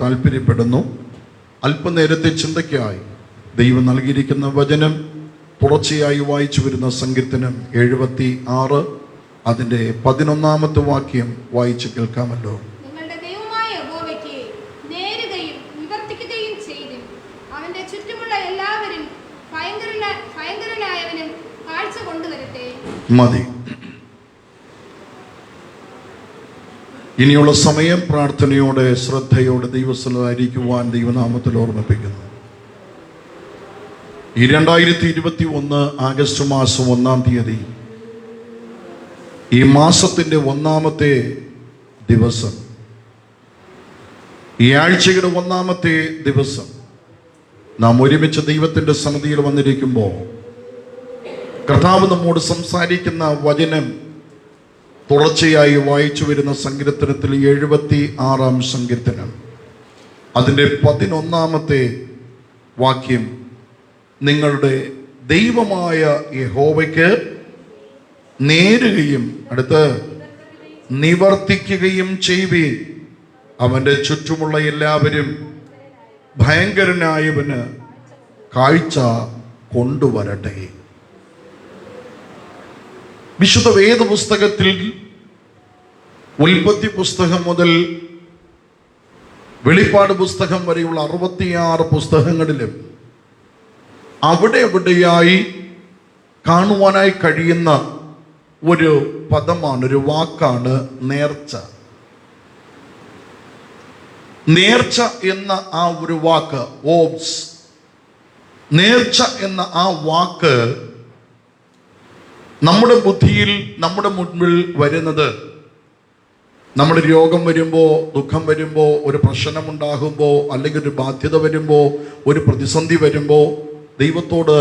താല്പര്യപ്പെടുന്നു. അല്പനേരത്തെ ചിന്തയ്ക്കായി ദൈവം നൽകിയിരിക്കുന്ന വചനം തുടർച്ചയായി വായിച്ചു വരുന്ന സങ്കീർത്തനം 76 അതിൻ്റെ 11-ാമത്തെ വാക്യം വായിച്ചു കേൾക്കാമല്ലോ. നിങ്ങളുടെ ദൈവമായ യഹോവയ്ക്ക് നേരുകയും നിവർത്തിക്കുകയും ചെയ്ത് അവന്റെ ചുറ്റുമുള്ള എല്ലാവരും ഭയങ്കരനായവനും കാഴ്ച കൊണ്ടുവരട്ടെ. മതി. ഇനിയുള്ള സമയം പ്രാർത്ഥനയോടെ ശ്രദ്ധയോടെ ദൈവസ്ഥലമായിരിക്കുവാൻ ദൈവനാമത്തിൽ ഓർമ്മിപ്പിക്കുന്നു. ഈ 2021 ആഗസ്റ്റ് മാസം 1-ാം തീയതി, ഈ മാസത്തിൻ്റെ 1-ാമത്തെ ദിവസം, ഈ ആഴ്ചയുടെ 1-ാമത്തെ ദിവസം നാം ഒരുമിച്ച് ദൈവത്തിൻ്റെ സന്നിധിയിൽ വന്നിരിക്കുമ്പോൾ കർത്താവ് നമ്മോട് സംസാരിക്കുന്ന വചനം തുടർച്ചയായി വായിച്ചു വരുന്ന സങ്കീർത്തനത്തിൽ 76-ാം സങ്കീർത്തനം അതിൻ്റെ 11-ാമത്തെ വാക്യം, നിങ്ങളുടെ ദൈവമായ യഹോവയ്ക്ക് നേരുകയും അടുത്ത് നിവർത്തിക്കുകയും ചെയ്യുവീൻ, അവൻ്റെ ചുറ്റുമുള്ള എല്ലാവരും ഭയങ്കരനായവന് കാഴ്ച കൊണ്ടുവരട്ടെ. വിശുദ്ധ വേദപുസ്തകത്തിൽ ഉൽപ്പത്തി പുസ്തകം മുതൽ വെളിപ്പാട് പുസ്തകം വരെയുള്ള 66 പുസ്തകങ്ങളിലും അവിടെ എവിടെയായി കാണുവാനായി കഴിയുന്ന ഒരു പദമാണ്, ഒരു വാക്കാണ് നേർച്ച. നേർച്ച എന്ന ആ ഒരു വാക്ക്, ഓബ്സ്, നേർച്ച എന്ന ആ വാക്ക് നമ്മുടെ ബുദ്ധിയിൽ, നമ്മുടെ മുൻപിൽ വരുന്നത് നമ്മുടെ രോഗം വരുമ്പോൾ, ദുഃഖം വരുമ്പോൾ, ഒരു പ്രശ്നമുണ്ടാകുമ്പോൾ, അല്ലെങ്കിൽ ഒരു ബാധ്യത വരുമ്പോൾ, ഒരു പ്രതിസന്ധി വരുമ്പോൾ ദൈവത്തോട്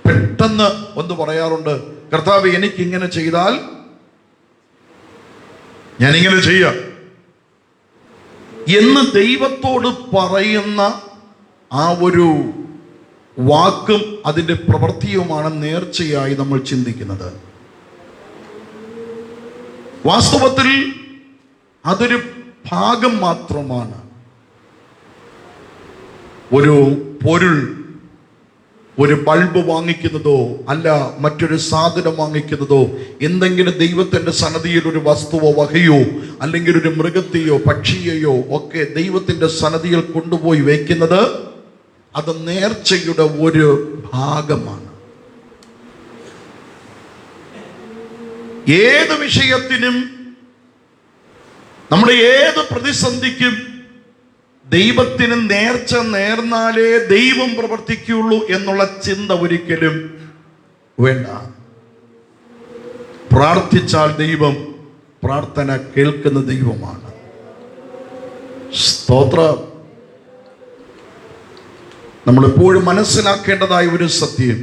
പെട്ടെന്ന് ഒന്ന് പറയാറുണ്ട്, കർത്താവേ എനിക്കിങ്ങനെ ചെയ്താൽ ഞാനിങ്ങനെ ചെയ്യാം എന്ന് ദൈവത്തോട് പറയുന്ന ആ ഒരു വാക്കും അതിൻ്റെ പ്രവൃത്തിയുമാണ് നേർച്ചയായി നമ്മൾ ചിന്തിക്കുന്നത്. വാസ്തവത്തിൽ അതൊരു ഭാഗം മാത്രമാണ്. ഒരു പൊരുൾ, ഒരു ബൾബ് വാങ്ങിക്കുന്നതോ അല്ല മറ്റൊരു സാധനം വാങ്ങിക്കുന്നതോ, എന്തെങ്കിലും ദൈവത്തിൻ്റെ സന്നിധിയിൽ ഒരു വസ്തുവോ വകയോ അല്ലെങ്കിൽ ഒരു മൃഗത്തെയോ പക്ഷിയെയോ ഒക്കെ ദൈവത്തിൻ്റെ സന്നിധിയിൽ കൊണ്ടുപോയി വയ്ക്കുന്നത് അത് നേർച്ചയുടെ ഒരു ഭാഗമാണ്. ഏത് വിഷയത്തിനും, നമ്മുടെ ഏത് പ്രതിസന്ധിക്കും ദൈവത്തിന് നേർച്ച നേർന്നാലേ ദൈവം പ്രവർത്തിക്കുള്ളൂ എന്നുള്ള ചിന്ത ഒരിക്കലും വേണ്ട. പ്രാർത്ഥിച്ചാൽ ദൈവം പ്രാർത്ഥന കേൾക്കുന്ന ദൈവമാണ്. സ്തോത്രം. നമ്മളെപ്പോഴും മനസ്സിലാക്കേണ്ടതായ ഒരു സത്യം,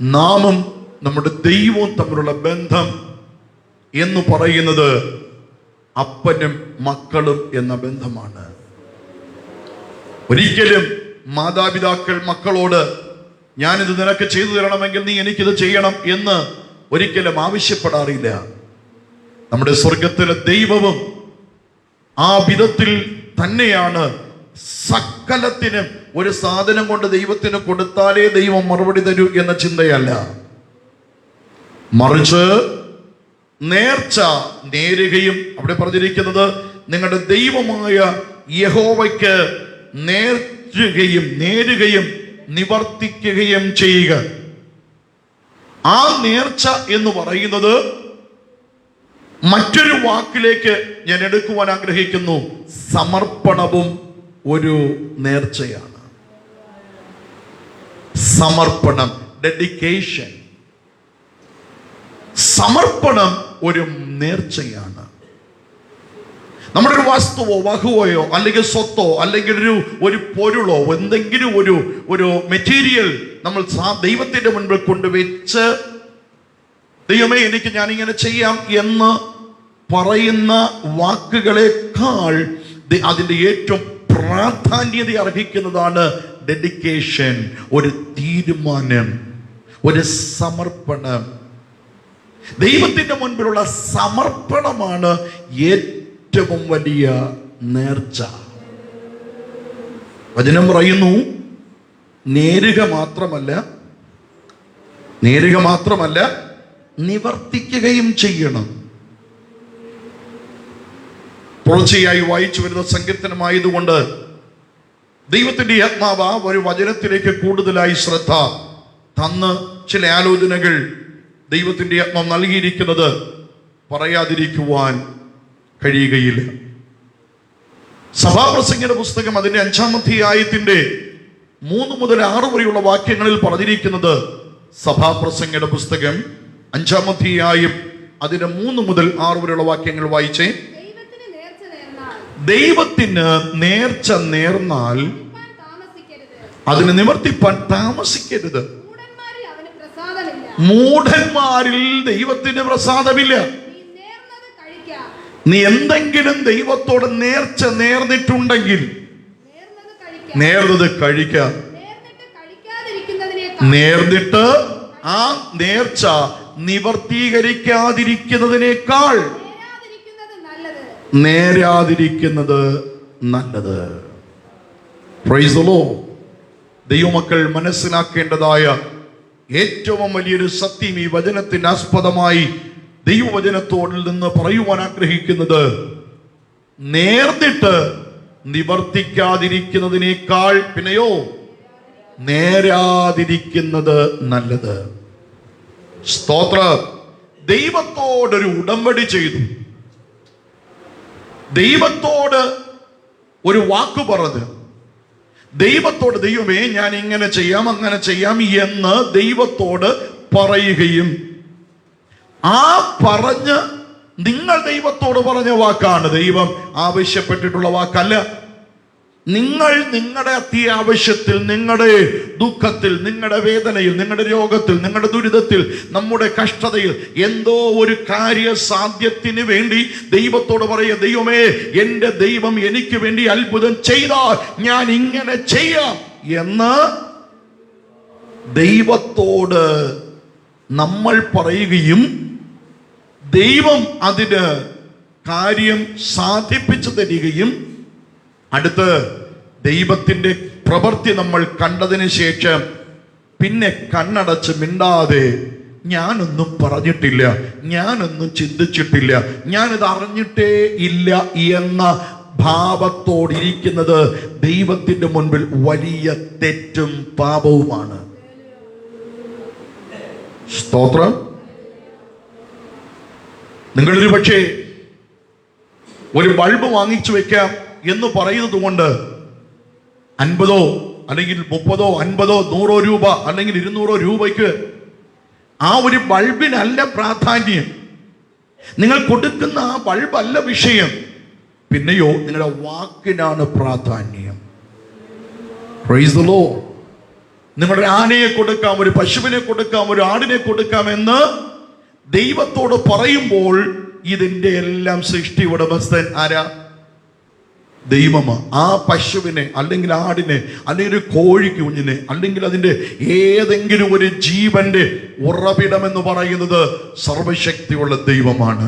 നാമും നമ്മുടെ ദൈവവും തമ്മിലുള്ള ബന്ധം എന്ന് പറയുന്നത് അപ്പനും മക്കളും എന്ന ബന്ധമാണ്. ഒരിക്കലും മാതാപിതാക്കൾ മക്കളോട് ഞാനിത് നിനക്ക് ചെയ്തു തരണമെങ്കിൽ നീ എനിക്കിത് ചെയ്യണം എന്ന് ഒരിക്കലും ആവശ്യപ്പെടാറില്ല. നമ്മുടെ സ്വർഗത്തിലെ ദൈവവും ആ വിധത്തിൽ തന്നെയാണ്. സകലത്തിനും ഒരു സാധനം കൊണ്ട് ദൈവത്തിന് കൊടുത്താലേ ദൈവം മറുപടി തരൂ എന്ന ചിന്തയല്ല, മറിച്ച് നേർച്ച നേരുകയും, അവിടെ പറഞ്ഞിരിക്കുന്നത് നിങ്ങളുടെ ദൈവമായ യഹോവയ്ക്ക് നേരുകയും നിവർത്തിക്കുകയും ചെയ്യുക. ആ നേർച്ച എന്ന് പറയുന്നത് മറ്റൊരു വാക്കിലേക്ക് ഞാൻ എടുക്കുവാൻ ആഗ്രഹിക്കുന്നു. സമർപ്പണവും ഒരു നേർച്ചയാണ്. സമർപ്പണം, ഡെഡിക്കേഷൻ. സമർപ്പണം ഒരു നേർച്ചയാണ്. നമ്മുടെ ഒരു വസ്തുവോ വകുവയോ അല്ലെങ്കിൽ സ്വത്തോ അല്ലെങ്കിൽ ഒരു പൊരുളോ എന്തെങ്കിലും ഒരു മെറ്റീരിയൽ നമ്മൾ ദൈവത്തിന്റെ മുൻപിൽ കൊണ്ടുവച്ച്, ദൈവമേ എനിക്ക് ഞാനിങ്ങനെ ചെയ്യാം എന്ന് പറയുന്ന വാക്കുകളെക്കാൾ അതിൻ്റെ ഏറ്റവും പ്രാധാന്യത അർഹിക്കുന്നതാണ് ഡെഡിക്കേഷൻ, ഒരു തീരുമാനം, ഒരു സമർപ്പണം. ദൈവത്തിന്റെ മുൻപിലുള്ള സമർപ്പണമാണ് ഏറ്റവും വലിയ നേർച്ച. വചനം പറയുന്നു, നേരുക മാത്രമല്ല നിവർത്തിക്കുകയും ചെയ്യണം. തുടർച്ചയായി വായിച്ചു വരുന്ന സങ്കീർത്തനമായതുകൊണ്ട് ദൈവത്തിന്റെ ആത്മാവ് ഒരു വചനത്തിലേക്ക് കൂടുതലായി ശ്രദ്ധ തന്ന് ചില ആലോചനകൾ ദൈവത്തിന്റെ ആത്മാവ് നൽകിയിരിക്കുന്നത് പറയാതിരിക്കുവാൻ കഴിയുകയില്ല. സഭാപ്രസംഗിയുടെ പുസ്തകം അതിന്റെ 5-ാം അധ്യായത്തിന്റെ 3 മുതൽ 6 വരെയുള്ള വാക്യങ്ങളിൽ പറഞ്ഞിരിക്കുന്നത്, സഭാപ്രസംഗിയുടെ പുസ്തകം 5-ാം അധ്യായം അതിന്റെ 3 മുതൽ 6 വരെയുള്ള വാക്യങ്ങൾ വായിച്ചേ. ദൈവത്തിന് നേർച്ച നേർന്നാൽ അതിന് നിവർത്തിപ്പാൻ താമസിക്കരുത്. മൂഢന്മാരിൽ ദൈവത്തിന് പ്രസാദമില്ല. നീ എന്തെങ്കിലും ദൈവത്തോട് നേർച്ച നേർന്നിട്ടുണ്ടെങ്കിൽ നേർന്നത് കഴിക്കാം. നേർന്നിട്ട് ആ നേർച്ച നിവർത്തീകരിക്കാതിരിക്കുന്നതിനേക്കാൾ നേരാതിരിക്കുന്നത് നല്ലത്. Price the Lord. ദൈവമക്കൾ മനസ്സിലാക്കേണ്ടതായ ഏറ്റവും വലിയൊരു സത്യം ഈ വചനത്തിന് ആസ്പദമായി ദൈവവചനത്തോടിൽ നിന്ന് പറയുവാൻ ആഗ്രഹിക്കുന്നത്, നേർന്നിട്ട് നിവർത്തിക്കാതിരിക്കുന്നതിനേക്കാൾ പിന്നെയോ നേരാതിരിക്കുന്നത് നല്ലത്. സ്തോത്രം. ദൈവത്തോടൊരു ഉടമ്പടി ചെയ്തു, ദൈവത്തോട് ഒരു വാക്ക് പറഞ്ഞ്, ദൈവത്തോട് ദൈവമേ ഞാൻ ഇങ്ങനെ ചെയ്യാം അങ്ങനെ ചെയ്യാം എന്ന് ദൈവത്തോട് പറയുകയും, ആ പറഞ്ഞ് നിങ്ങൾ ദൈവത്തോട് പറഞ്ഞ വാക്കാണ്, ദൈവം ആവശ്യപ്പെട്ടിട്ടുള്ള വാക്കല്ല. നിങ്ങൾ നിങ്ങളുടെ അത്യാവശ്യത്തിൽ, നിങ്ങളുടെ ദുഃഖത്തിൽ, നിങ്ങളുടെ വേദനയിൽ, നിങ്ങളുടെ രോഗത്തിൽ, നിങ്ങളുടെ ദുരിതത്തിൽ, നമ്മുടെ കഷ്ടതയിൽ എന്തോ ഒരു കാര്യസാധ്യത്തിന് വേണ്ടി ദൈവത്തോട് പറയുക, ദൈവമേ എൻ്റെ ദൈവം എനിക്ക് വേണ്ടി അത്ഭുതം ചെയ്താൽ ഞാൻ ഇങ്ങനെ ചെയ്യാം എന്ന് ദൈവത്തോട് നമ്മൾ പറയുകയും ദൈവം അതിന് കാര്യം സാധിപ്പിച്ചു തരികയും അടുത്ത് ദൈവത്തിന്റെ പ്രവൃത്തി നമ്മൾ കണ്ടതിന് ശേഷം പിന്നെ കണ്ണടച്ച് മിണ്ടാതെ ഞാനൊന്നും പറഞ്ഞിട്ടില്ല, ഞാനൊന്നും ചിന്തിച്ചിട്ടില്ല, ഞാനിത് അറിഞ്ഞിട്ടേ ഇല്ല എന്ന ഭാവത്തോടിരിക്കുന്നത് ദൈവത്തിന്റെ മുൻപിൽ വലിയ തെറ്റും പാപവുമാണ്. സ്തോത്രം. നിങ്ങളൊരു പക്ഷേ ഒരു ബൾബ് വാങ്ങിച്ചു വെക്കാം എന്ന് പറയുന്നത് കൊണ്ട് 50 അല്ലെങ്കിൽ 30 50 100 രൂപ അല്ലെങ്കിൽ 200 രൂപയ്ക്ക് ആ ഒരു ബൾബിനല്ല പ്രാധാന്യം. നിങ്ങൾ കൊടുക്കുന്ന ആ ബൾബല്ല വിഷയം, പിന്നെയോ നിങ്ങളുടെ വാക്കിനാണ് പ്രാധാന്യം. Price the Lord. നിങ്ങളുടെ ആനയെ കൊടുക്കാം, ഒരു പശുവിനെ കൊടുക്കാം, ഒരു ആടിനെ കൊടുക്കാം എന്ന് ദൈവത്തോട് പറയുമ്പോൾ ഇതിന്റെ എല്ലാം സൃഷ്ടി ഉടമസ്ഥൻ ആരാ? ദൈവമാണ്. ആ പശുവിനെ അല്ലെങ്കിൽ ആടിനെ അല്ലെങ്കിൽ ഒരു കോഴിക്ക് കുഞ്ഞിനെ അല്ലെങ്കിൽ അതിൻ്റെ ഏതെങ്കിലും ഒരു ജീവന്റെ ഉറവിടം എന്ന് പറയുന്നത് സർവശക്തിയുള്ള ദൈവമാണ്.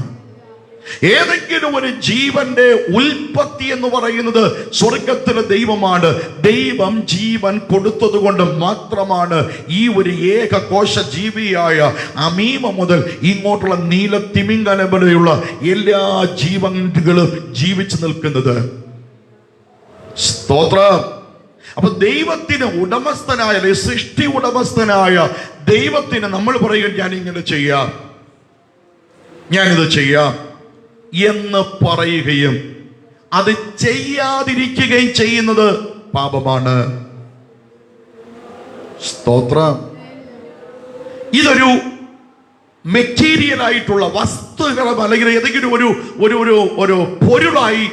ഏതെങ്കിലും ഒരു ജീവന്റെ ഉൽപ്പത്തി എന്ന് പറയുന്നത് സ്വർഗത്തിലെ ദൈവമാണ്. ദൈവം ജീവൻ കൊടുത്തത് കൊണ്ട് മാത്രമാണ് ഈ ഒരു ഏകകോശ ജീവിയായ അമീമ മുതൽ ഇങ്ങോട്ടുള്ള നീല തിമിംഗലം വരെയുള്ള എല്ലാ ജീവനുകളും ജീവിച്ചു നിൽക്കുന്നത്. സ്തോത്രം. അപ്പൊ ദൈവത്തിന് ഉടമസ്ഥനായ, സൃഷ്ടി ഉടമസ്ഥനായ ദൈവത്തിന് നമ്മൾ പറയും ഞാനിങ്ങനെ ചെയ്യാം, ഞാനിത് ചെയ്യാം എന്ന് പറയുകയും അത് ചെയ്യാതിരിക്കുകയും ചെയ്യുന്നത് പാപമാണ്. സ്തോത്രം. ഇതൊരു മെറ്റീരിയൽ ആയിട്ടുള്ള വസ്തുക്കളും അല്ലെങ്കിൽ ഏതെങ്കിലും ഒരു പൊരുളായി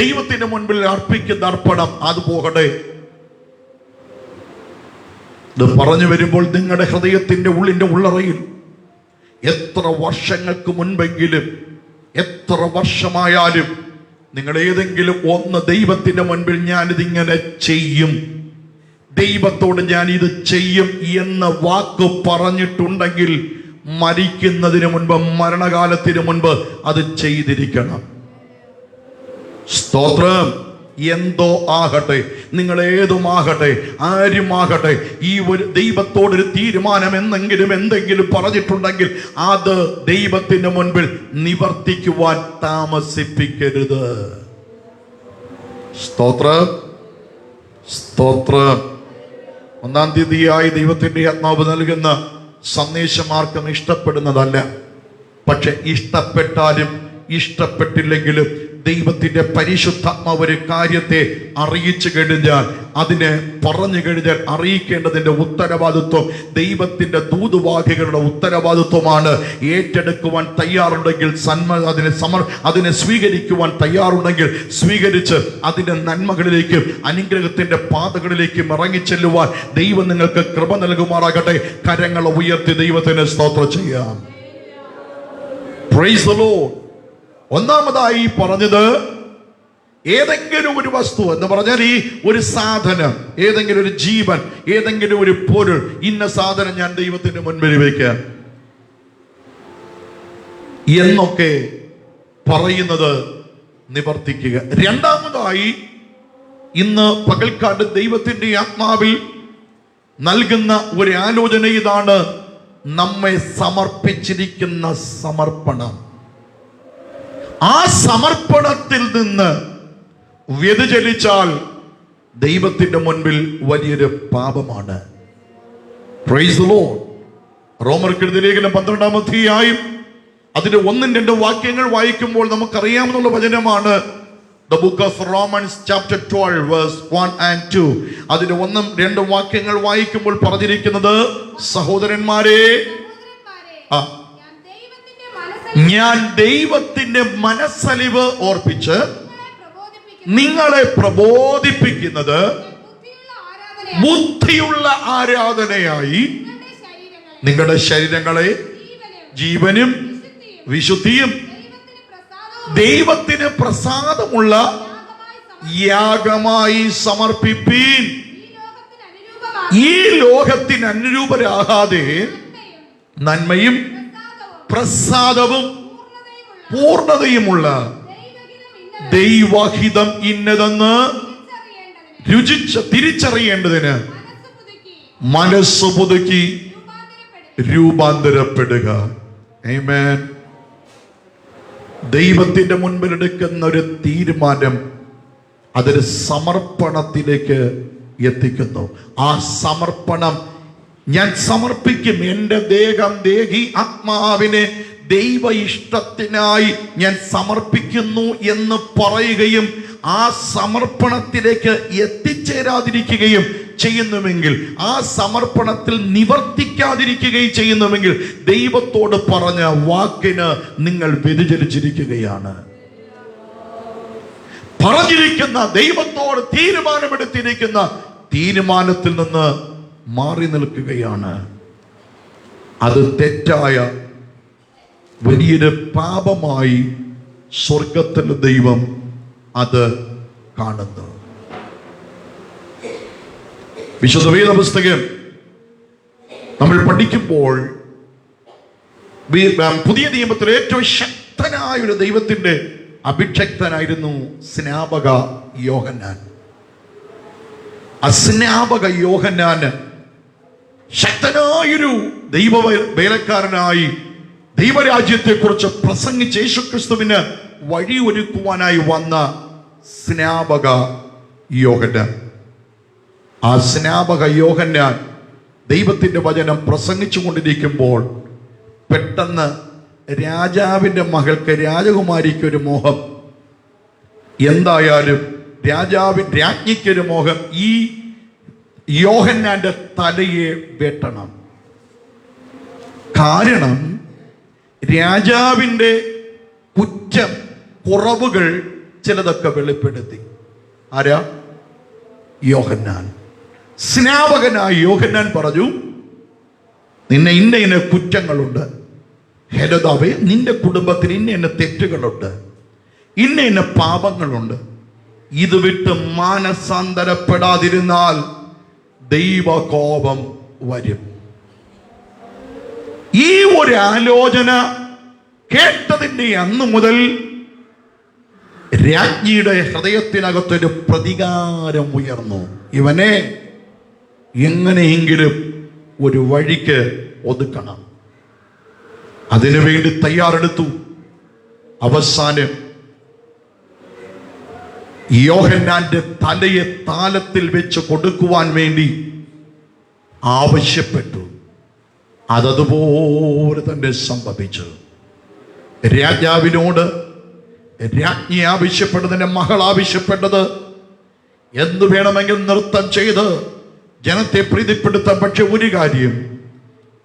ദൈവത്തിന്റെ മുൻപിൽ അർപ്പിക്കുന്ന അർപ്പണം അത് പോകട്ടെ. ഇത് പറഞ്ഞു വരുമ്പോൾ നിങ്ങളുടെ ഹൃദയത്തിന്റെ ഉള്ളിന്റെ ഉള്ളറയിൽ എത്ര വർഷങ്ങൾക്ക് മുൻപെങ്കിലും, എത്ര വർഷമായാലും നിങ്ങൾ ഏതെങ്കിലും ഒന്ന് ദൈവത്തിന്റെ മുൻപിൽ ഞാനിതിങ്ങനെ ചെയ്യും, ദൈവത്തോട് ഞാൻ ഇത് ചെയ്യും എന്ന വാക്ക് പറഞ്ഞിട്ടുണ്ടെങ്കിൽ മരിക്കുന്നതിന് മുൻപ്, മരണകാലത്തിന് മുൻപ് അത് ചെയ്തിരിക്കണം. സ്തോത്രം. എന്തോ ആകട്ടെ, നിങ്ങൾ ഏതുമാകട്ടെ, ആരുമാകട്ടെ, ഈ ഒരു ദൈവത്തോടൊരു തീരുമാനം എന്തെങ്കിലും പറഞ്ഞിട്ടുണ്ടെങ്കിൽ അത് ദൈവത്തിന്റെ മുൻപിൽ നിവർത്തിക്കുവാൻ താമസിപ്പിക്കരുത്. സ്തോത്രം, സ്തോത്രം. 1-ാം തീയതിയായി ദൈവത്തിന്റെ ആത്മാവ് നൽകുന്ന സന്ദേശം ആർക്കും ഇഷ്ടപ്പെടുന്നതല്ല. പക്ഷെ ഇഷ്ടപ്പെട്ടാലും ഇഷ്ടപ്പെട്ടില്ലെങ്കിലും ദൈവത്തിന്റെ പരിശുദ്ധാത്മാവ് ഒരു കാര്യത്തെ അറിയിച്ചു കഴിഞ്ഞാൽ, അതിനെ പറഞ്ഞു കഴിഞ്ഞാൽ അറിയിക്കേണ്ടതിന്റെ ഉത്തരവാദിത്വം ദൈവത്തിന്റെ ദൂതുവാഹികളുടെ ഉത്തരവാദിത്വമാണ്. ഏറ്റെടുക്കുവാൻ തയ്യാറുണ്ടെങ്കിൽ അതിനെ സ്വീകരിക്കുവാൻ തയ്യാറുണ്ടെങ്കിൽ സ്വീകരിച്ച് അതിന്റെ നന്മകളിലേക്കും അനുഗ്രഹത്തിന്റെ പാതകളിലേക്കും ഇറങ്ങിച്ചെല്ലുവാൻ ദൈവം നിങ്ങൾക്ക് കൃപ നൽകുമാറാകട്ടെ. കരങ്ങൾ ഉയർത്തി ദൈവത്തിന് സ്തോത്രം ചെയ്യാം. Price the Lord. ഒന്നാമതായി പറഞ്ഞത്, ഏതെങ്കിലും ഒരു വസ്തു എന്ന് പറഞ്ഞാൽ ഈ ഒരു സാധനം, ഏതെങ്കിലും ഒരു ജീവൻ, ഏതെങ്കിലും ഒരു പൊരുൾ, ഇന്ന സാധനം ഞാൻ ദൈവത്തിന്റെ മുൻപിൽ വയ്ക്കാം എന്നൊക്കെ പറയുന്നത് നിവർത്തിക്കുക. രണ്ടാമതായി ഇന്ന് പകൽക്കാലത്ത് ദൈവത്തിന്റെ ആത്മാവിൽ നൽകുന്ന ഒരു ആലോചന ഇതാണ്: നമ്മെ സമർപ്പിച്ചിരിക്കുന്ന സമർപ്പണം. ആ സമർപ്പണത്തിൽ നിന്ന് വ്യതിചലിച്ചാൽ ദൈവത്തിന്റെ മുൻപിൽ വലിയൊരു പാപമാണ്. Price the Lord. റോമർക്കെഴുതിയ ലേഖനം 12-ാം അധ്യായം അതിന്റെ 1-2 വാക്യങ്ങൾ വായിക്കുമ്പോൾ നമുക്കറിയാവുന്ന വചനമാണ്. The book of Romans chapter 12 verse 1 and 2. അതിന്റെ 1-2 വാക്യങ്ങൾ വായിക്കുമ്പോൾ പറഞ്ഞിരിക്കുന്നത്, സഹോദരന്മാരെ, ഞാൻ ദൈവത്തിന്റെ മനസ്സലിവ് ഓർപ്പിച്ച് നിങ്ങളെ പ്രബോധിപ്പിക്കുന്നത് ബുദ്ധിയുള്ള ആരാധനയായി നിങ്ങളുടെ ശരീരങ്ങളെ ജീവനും വിശുദ്ധിയും ദൈവത്തിന് പ്രസാദമുള്ള യാഗമായി സമർപ്പിപ്പീൻ. ഈ ലോകത്തിന് അനുരൂപരാകാതെ നന്മയും പ്രസാദവും പൂർണ്ണതയുമുള്ള ദൈവഹിതം ഇന്നതെന്ന് തിരിച്ചറിയേണ്ടതിന് മനസ്സ് പുതുക്കി രൂപാന്തരപ്പെടുക. ആമേൻ. ദൈവത്തിന്റെ മുൻപിൽ എടുക്കുന്ന ഒരു തീരുമാനം അതൊരു സമർപ്പണത്തിലേക്ക് എത്തിക്കുന്നു. ആ സമർപ്പണം, ഞാൻ സമർപ്പിക്കും എൻ്റെ ദേഹം, ദേഹി, ആത്മാവിനെ ദൈവ ഇഷ്ടത്തിനായി ഞാൻ സമർപ്പിക്കുന്നു എന്ന് പറയുകയും ആ സമർപ്പണത്തിലേക്ക് എത്തിച്ചേരാതിരിക്കുകയും ചെയ്യുന്നുവെങ്കിൽ, ആ സമർപ്പണത്തിൽ നിവർത്തിക്കാതിരിക്കുകയും ചെയ്യുന്നുവെങ്കിൽ, ദൈവത്തോട് പറഞ്ഞ വാക്കിന് നിങ്ങൾ വ്യതിചലിച്ചിരിക്കുകയാണ്. പറഞ്ഞിരിക്കുന്ന, ദൈവത്തോട് തീരുമാനമെടുത്തിരിക്കുന്ന തീരുമാനത്തിൽ നിന്ന് മാറി നിൽക്കുകയാണ്. അത് തെറ്റായ വലിയൊരു പാപമായി സ്വർഗത്തിലെ ദൈവം അത് കാണുന്നു. വിശുദ്ധ വേദപുസ്തകം നമ്മൾ പഠിക്കുമ്പോൾ പുതിയ നിയമത്തിൽ ഏറ്റവും ശക്തനായ ഒരു ദൈവത്തിന്റെ അഭിഷക്തനായിരുന്നു സ്നാപക യോഹന്നാൻ. സ്നാപക യോഹന്നാന് ശക്തനായൊരു ദൈവ വേലക്കാരനായി ദൈവരാജ്യത്തെക്കുറിച്ച് പ്രസംഗിച്ച് യേശുക്രിസ്തുവിന് വഴി ഒരുക്കുവാനായി വന്ന സ്നാപക യോഹന്നാൻ. ആ സ്നാപക യോഹന്നാൻ ദൈവത്തിന്റെ വചനം പ്രസംഗിച്ചു കൊണ്ടിരിക്കുമ്പോൾ പെട്ടെന്ന് രാജാവിന്റെ മകൾക്ക്, രാജകുമാരിക്ക് ഒരു മോഹം. എന്തായാലും രാജ്ഞിക്കൊരു മോഹം, ഈ യോഹന്നാന്റെ തലയെ വെട്ടണം. കാരണം രാജാവിന്റെ കുറ്റം, കുറവുകൾ ചിലതൊക്കെ വെളിപ്പെടുത്തി. ആരാ? യോഹന്നാൻ. സ്നാപകനായ യോഹന്നാൻ പറഞ്ഞു, നിന്നെ ഇന്ന കുറ്റങ്ങളുണ്ട്, ഹെരോദാവേ, നിന്റെ കുടുംബത്തിന് ഇന്ന തെറ്റുകളുണ്ട്, ഇന്ന പാപങ്ങളുണ്ട്. ഇത് വിട്ട് മാനസാന്തരപ്പെടാതിരുന്നാൽ ദൈവകോപം വരും. ഈ ഒരു ആലോചന കേട്ടതിന്റെ അന്ന് മുതൽ രാജ്ഞിയുടെ ഹൃദയത്തിനകത്തൊരു പ്രതികാരം ഉയർന്നു. ഇവനെ എങ്ങനെയെങ്കിലും ഒരു വഴിക്ക് ഒതുക്കണം. അതിനുവേണ്ടി തയ്യാറെടുത്തു. അവസാനം യോഹന്നാന്റെ തലയെ താലത്തിൽ വെച്ച് കൊടുക്കുവാൻ വേണ്ടി ആവശ്യപ്പെട്ടു. അതതുപോലെ തന്നെ സംഭവിച്ചു. രാജാവിനോട് രാജ്ഞി ആവശ്യപ്പെട്ടതിന്റെ മകൾ ആവശ്യപ്പെട്ടത് എന്തു വേണമെങ്കിൽ നൃത്തം ചെയ്ത് ജനത്തെ പ്രീതിപ്പെടുത്താം. പക്ഷെ ഒരു കാര്യം,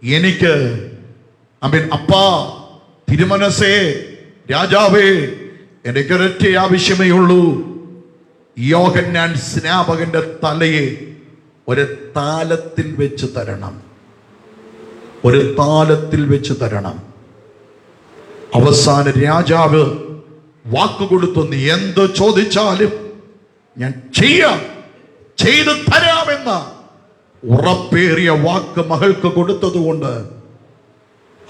എനിക്ക് അപ്പാ, തിരുമനസേ, രാജാവേ, എനിക്കൊരൊറ്റ ആവശ്യമേ ഉള്ളൂ. യോഹന്നാൻ സ്നാപകന്റെ തലയെ ഒരു താലത്തിൽ വെച്ച് തരണം, ഒരു താലത്തിൽ വെച്ച് തരണം. അവസാന രാജാവ് വാക്കുകൊടുത്തു, നീ എന്ത് ചോദിച്ചാലും ഞാൻ ചെയ്തു തരാമെന്ന ഉറപ്പേറിയ വാക്ക് മകൾക്ക് കൊടുത്തതുകൊണ്ട്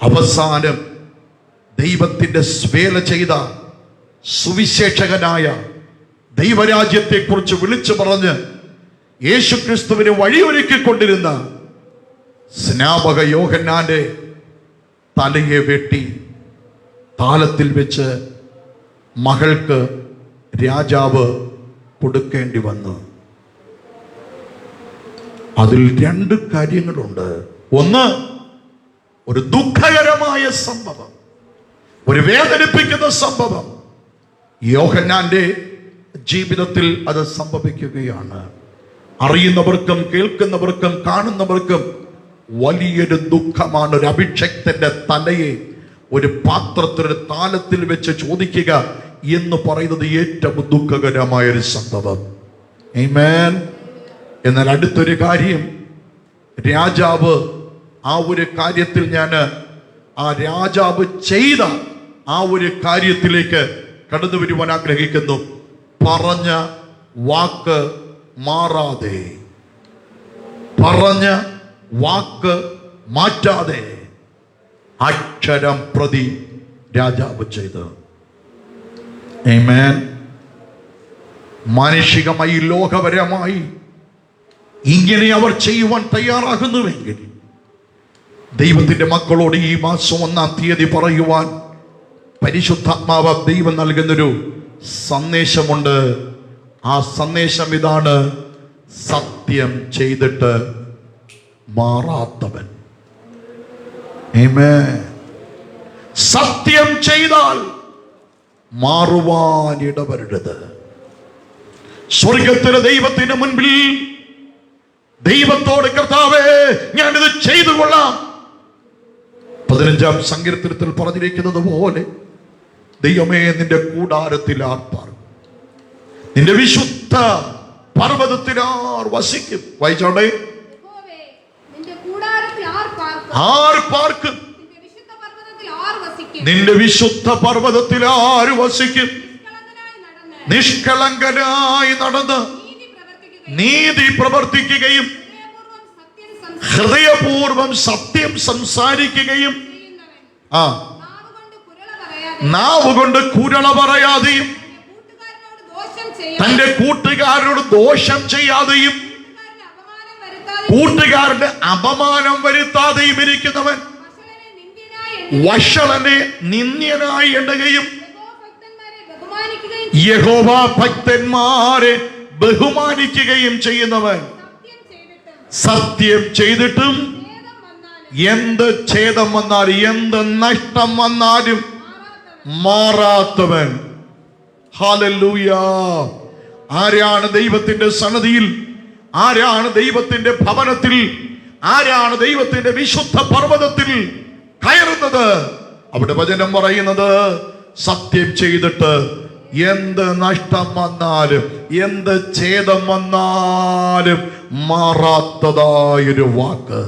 അവസാനം ദൈവത്തിന്റെ വേല ചെയ്ത സുവിശേഷകനായ ദൈവരാജ്യത്തെക്കുറിച്ച് വിളിച്ചു പറഞ്ഞ് യേശുക്രിസ്തുവിന് വഴിയൊരുക്കിക്കൊണ്ടിരുന്ന സ്നാപക യോഹന്നാന്റെ തലയെ വെട്ടി താലത്തിൽ വെച്ച് മകൾക്ക് രാജാവ് കൊടുക്കേണ്ടി വന്നു. അതിൽ രണ്ട് കാര്യങ്ങളുണ്ട്. ഒന്ന്, ഒരു ദുഃഖകരമായ സംഭവം, ഒരു വേദനിപ്പിക്കുന്ന സംഭവം യോഹന്നാന്റെ ജീവിതത്തിൽ അത് സംഭവിക്കുകയാണ്. അറിയുന്നവർക്കും കേൾക്കുന്നവർക്കും കാണുന്നവർക്കും വലിയൊരു ദുഃഖമാണ്. ഒരു അഭിഷക്തന്റെ തലയെ ഒരു പാത്രത്തിൽ, ഒരു താലത്തിൽ വെച്ച് ചോദിക്കുക എന്ന് പറയുന്നത് ഏറ്റവും ദുഃഖകരമായൊരു സംഭവം. ആമേൻ. എന്നാൽ അടുത്തൊരു കാര്യം, രാജാവ് ആ ഒരു കാര്യത്തിൽ, ആ രാജാവ് ചെയ്ത ആ ഒരു കാര്യത്തിലേക്ക് കടന്നു വരുവാൻ ആഗ്രഹിക്കുന്നു. പറഞ്ഞ വാക്ക് മാറാതെ, പറഞ്ഞ വാക്ക് മാറ്റാതെ അക്ഷരം പ്രതി രാജാവ് ചെയ്തു. ആമേൻ. മാനുഷികമായി, ലോകപരമായി ഇങ്ങനെ അവർ ചെയ്യുവാൻ തയ്യാറാകുന്നുവെങ്കിൽ ദൈവത്തിന്റെ മക്കളോട് ഈ മാസം 1-ാം തീയതി പറയുവാൻ പരിശുദ്ധാത്മാവ് ദൈവം നൽകുന്നൊരു സന്ദേശമുണ്ട്. ആ സന്ദേശം ഇതാണ്: സത്യം ചെയ്തിട്ട് മാറാത്തവൻ. ആമേൻ. സത്യം ചെയ്താൽ മാറുവാൻ ഇടവരരുത്. സ്വർഗത്തിലെ ദൈവത്തിന് മുൻപിൽ ദൈവത്തോട്, കർത്താവേ, ഞാനിത് ചെയ്തു കൊള്ളാം. 15-ാം സങ്കീർത്തനത്തിൽ പറഞ്ഞിരിക്കുന്നത് പോലെ, ദൈവമേ, നിന്റെ കൂടാരത്തിൽ ആർ പാർക്കും, നിന്റെ വിശുദ്ധ പർവ്വതത്തിൽ ആർ വസിക്കും. വായിച്ചോണ്ടേ, ആർ പാർക്കും, നിന്റെ വിശുദ്ധ പർവ്വതത്തിൽ ആര് വസിക്കും? നിഷ്കളങ്കനായി നടന്ന് നീതി പ്രവർത്തിക്കുകയും ഹൃദയപൂർവം സത്യം സംസാരിക്കുകയും നാവുകൊണ്ട് കുരള പറയാതെയും തന്റെ കൂട്ടുകാരോട് ദോഷം ചെയ്യാതെയും കൂട്ടുകാരുടെ അപമാനം വരുത്താതെയും ഇരിക്കുന്നവൻ വഷളനെ നിന്ദ്യനായി എണ്ണുകയും യഹോവ ഭക്തന്മാരെ ബഹുമാനിക്കുകയും ചെയ്യുന്നവൻ, സത്യം ചെയ്തിട്ടും എന്ത് ഛേദം വന്നാലും എന്ത് നഷ്ടം വന്നാലും മാറാത്തവൻ. ഹല്ലേലൂയ. ആരാണ് ദൈവത്തിന്റെ സന്നിധിയിൽ, ആരാണ് ദൈവത്തിന്റെ ഭവനത്തിൽ, ആരാണ് ദൈവത്തിന്റെ വിശുദ്ധ പർവ്വതത്തിൽ കയറുന്നത്? അവിടെ വചനം പറയുന്നത്, സത്യം ചെയ്തിട്ട് എന്ത് നഷ്ടം വന്നാലും എന്ത് ഛേദം വന്നാലും മാറാത്തതായൊരു വാക്ക്.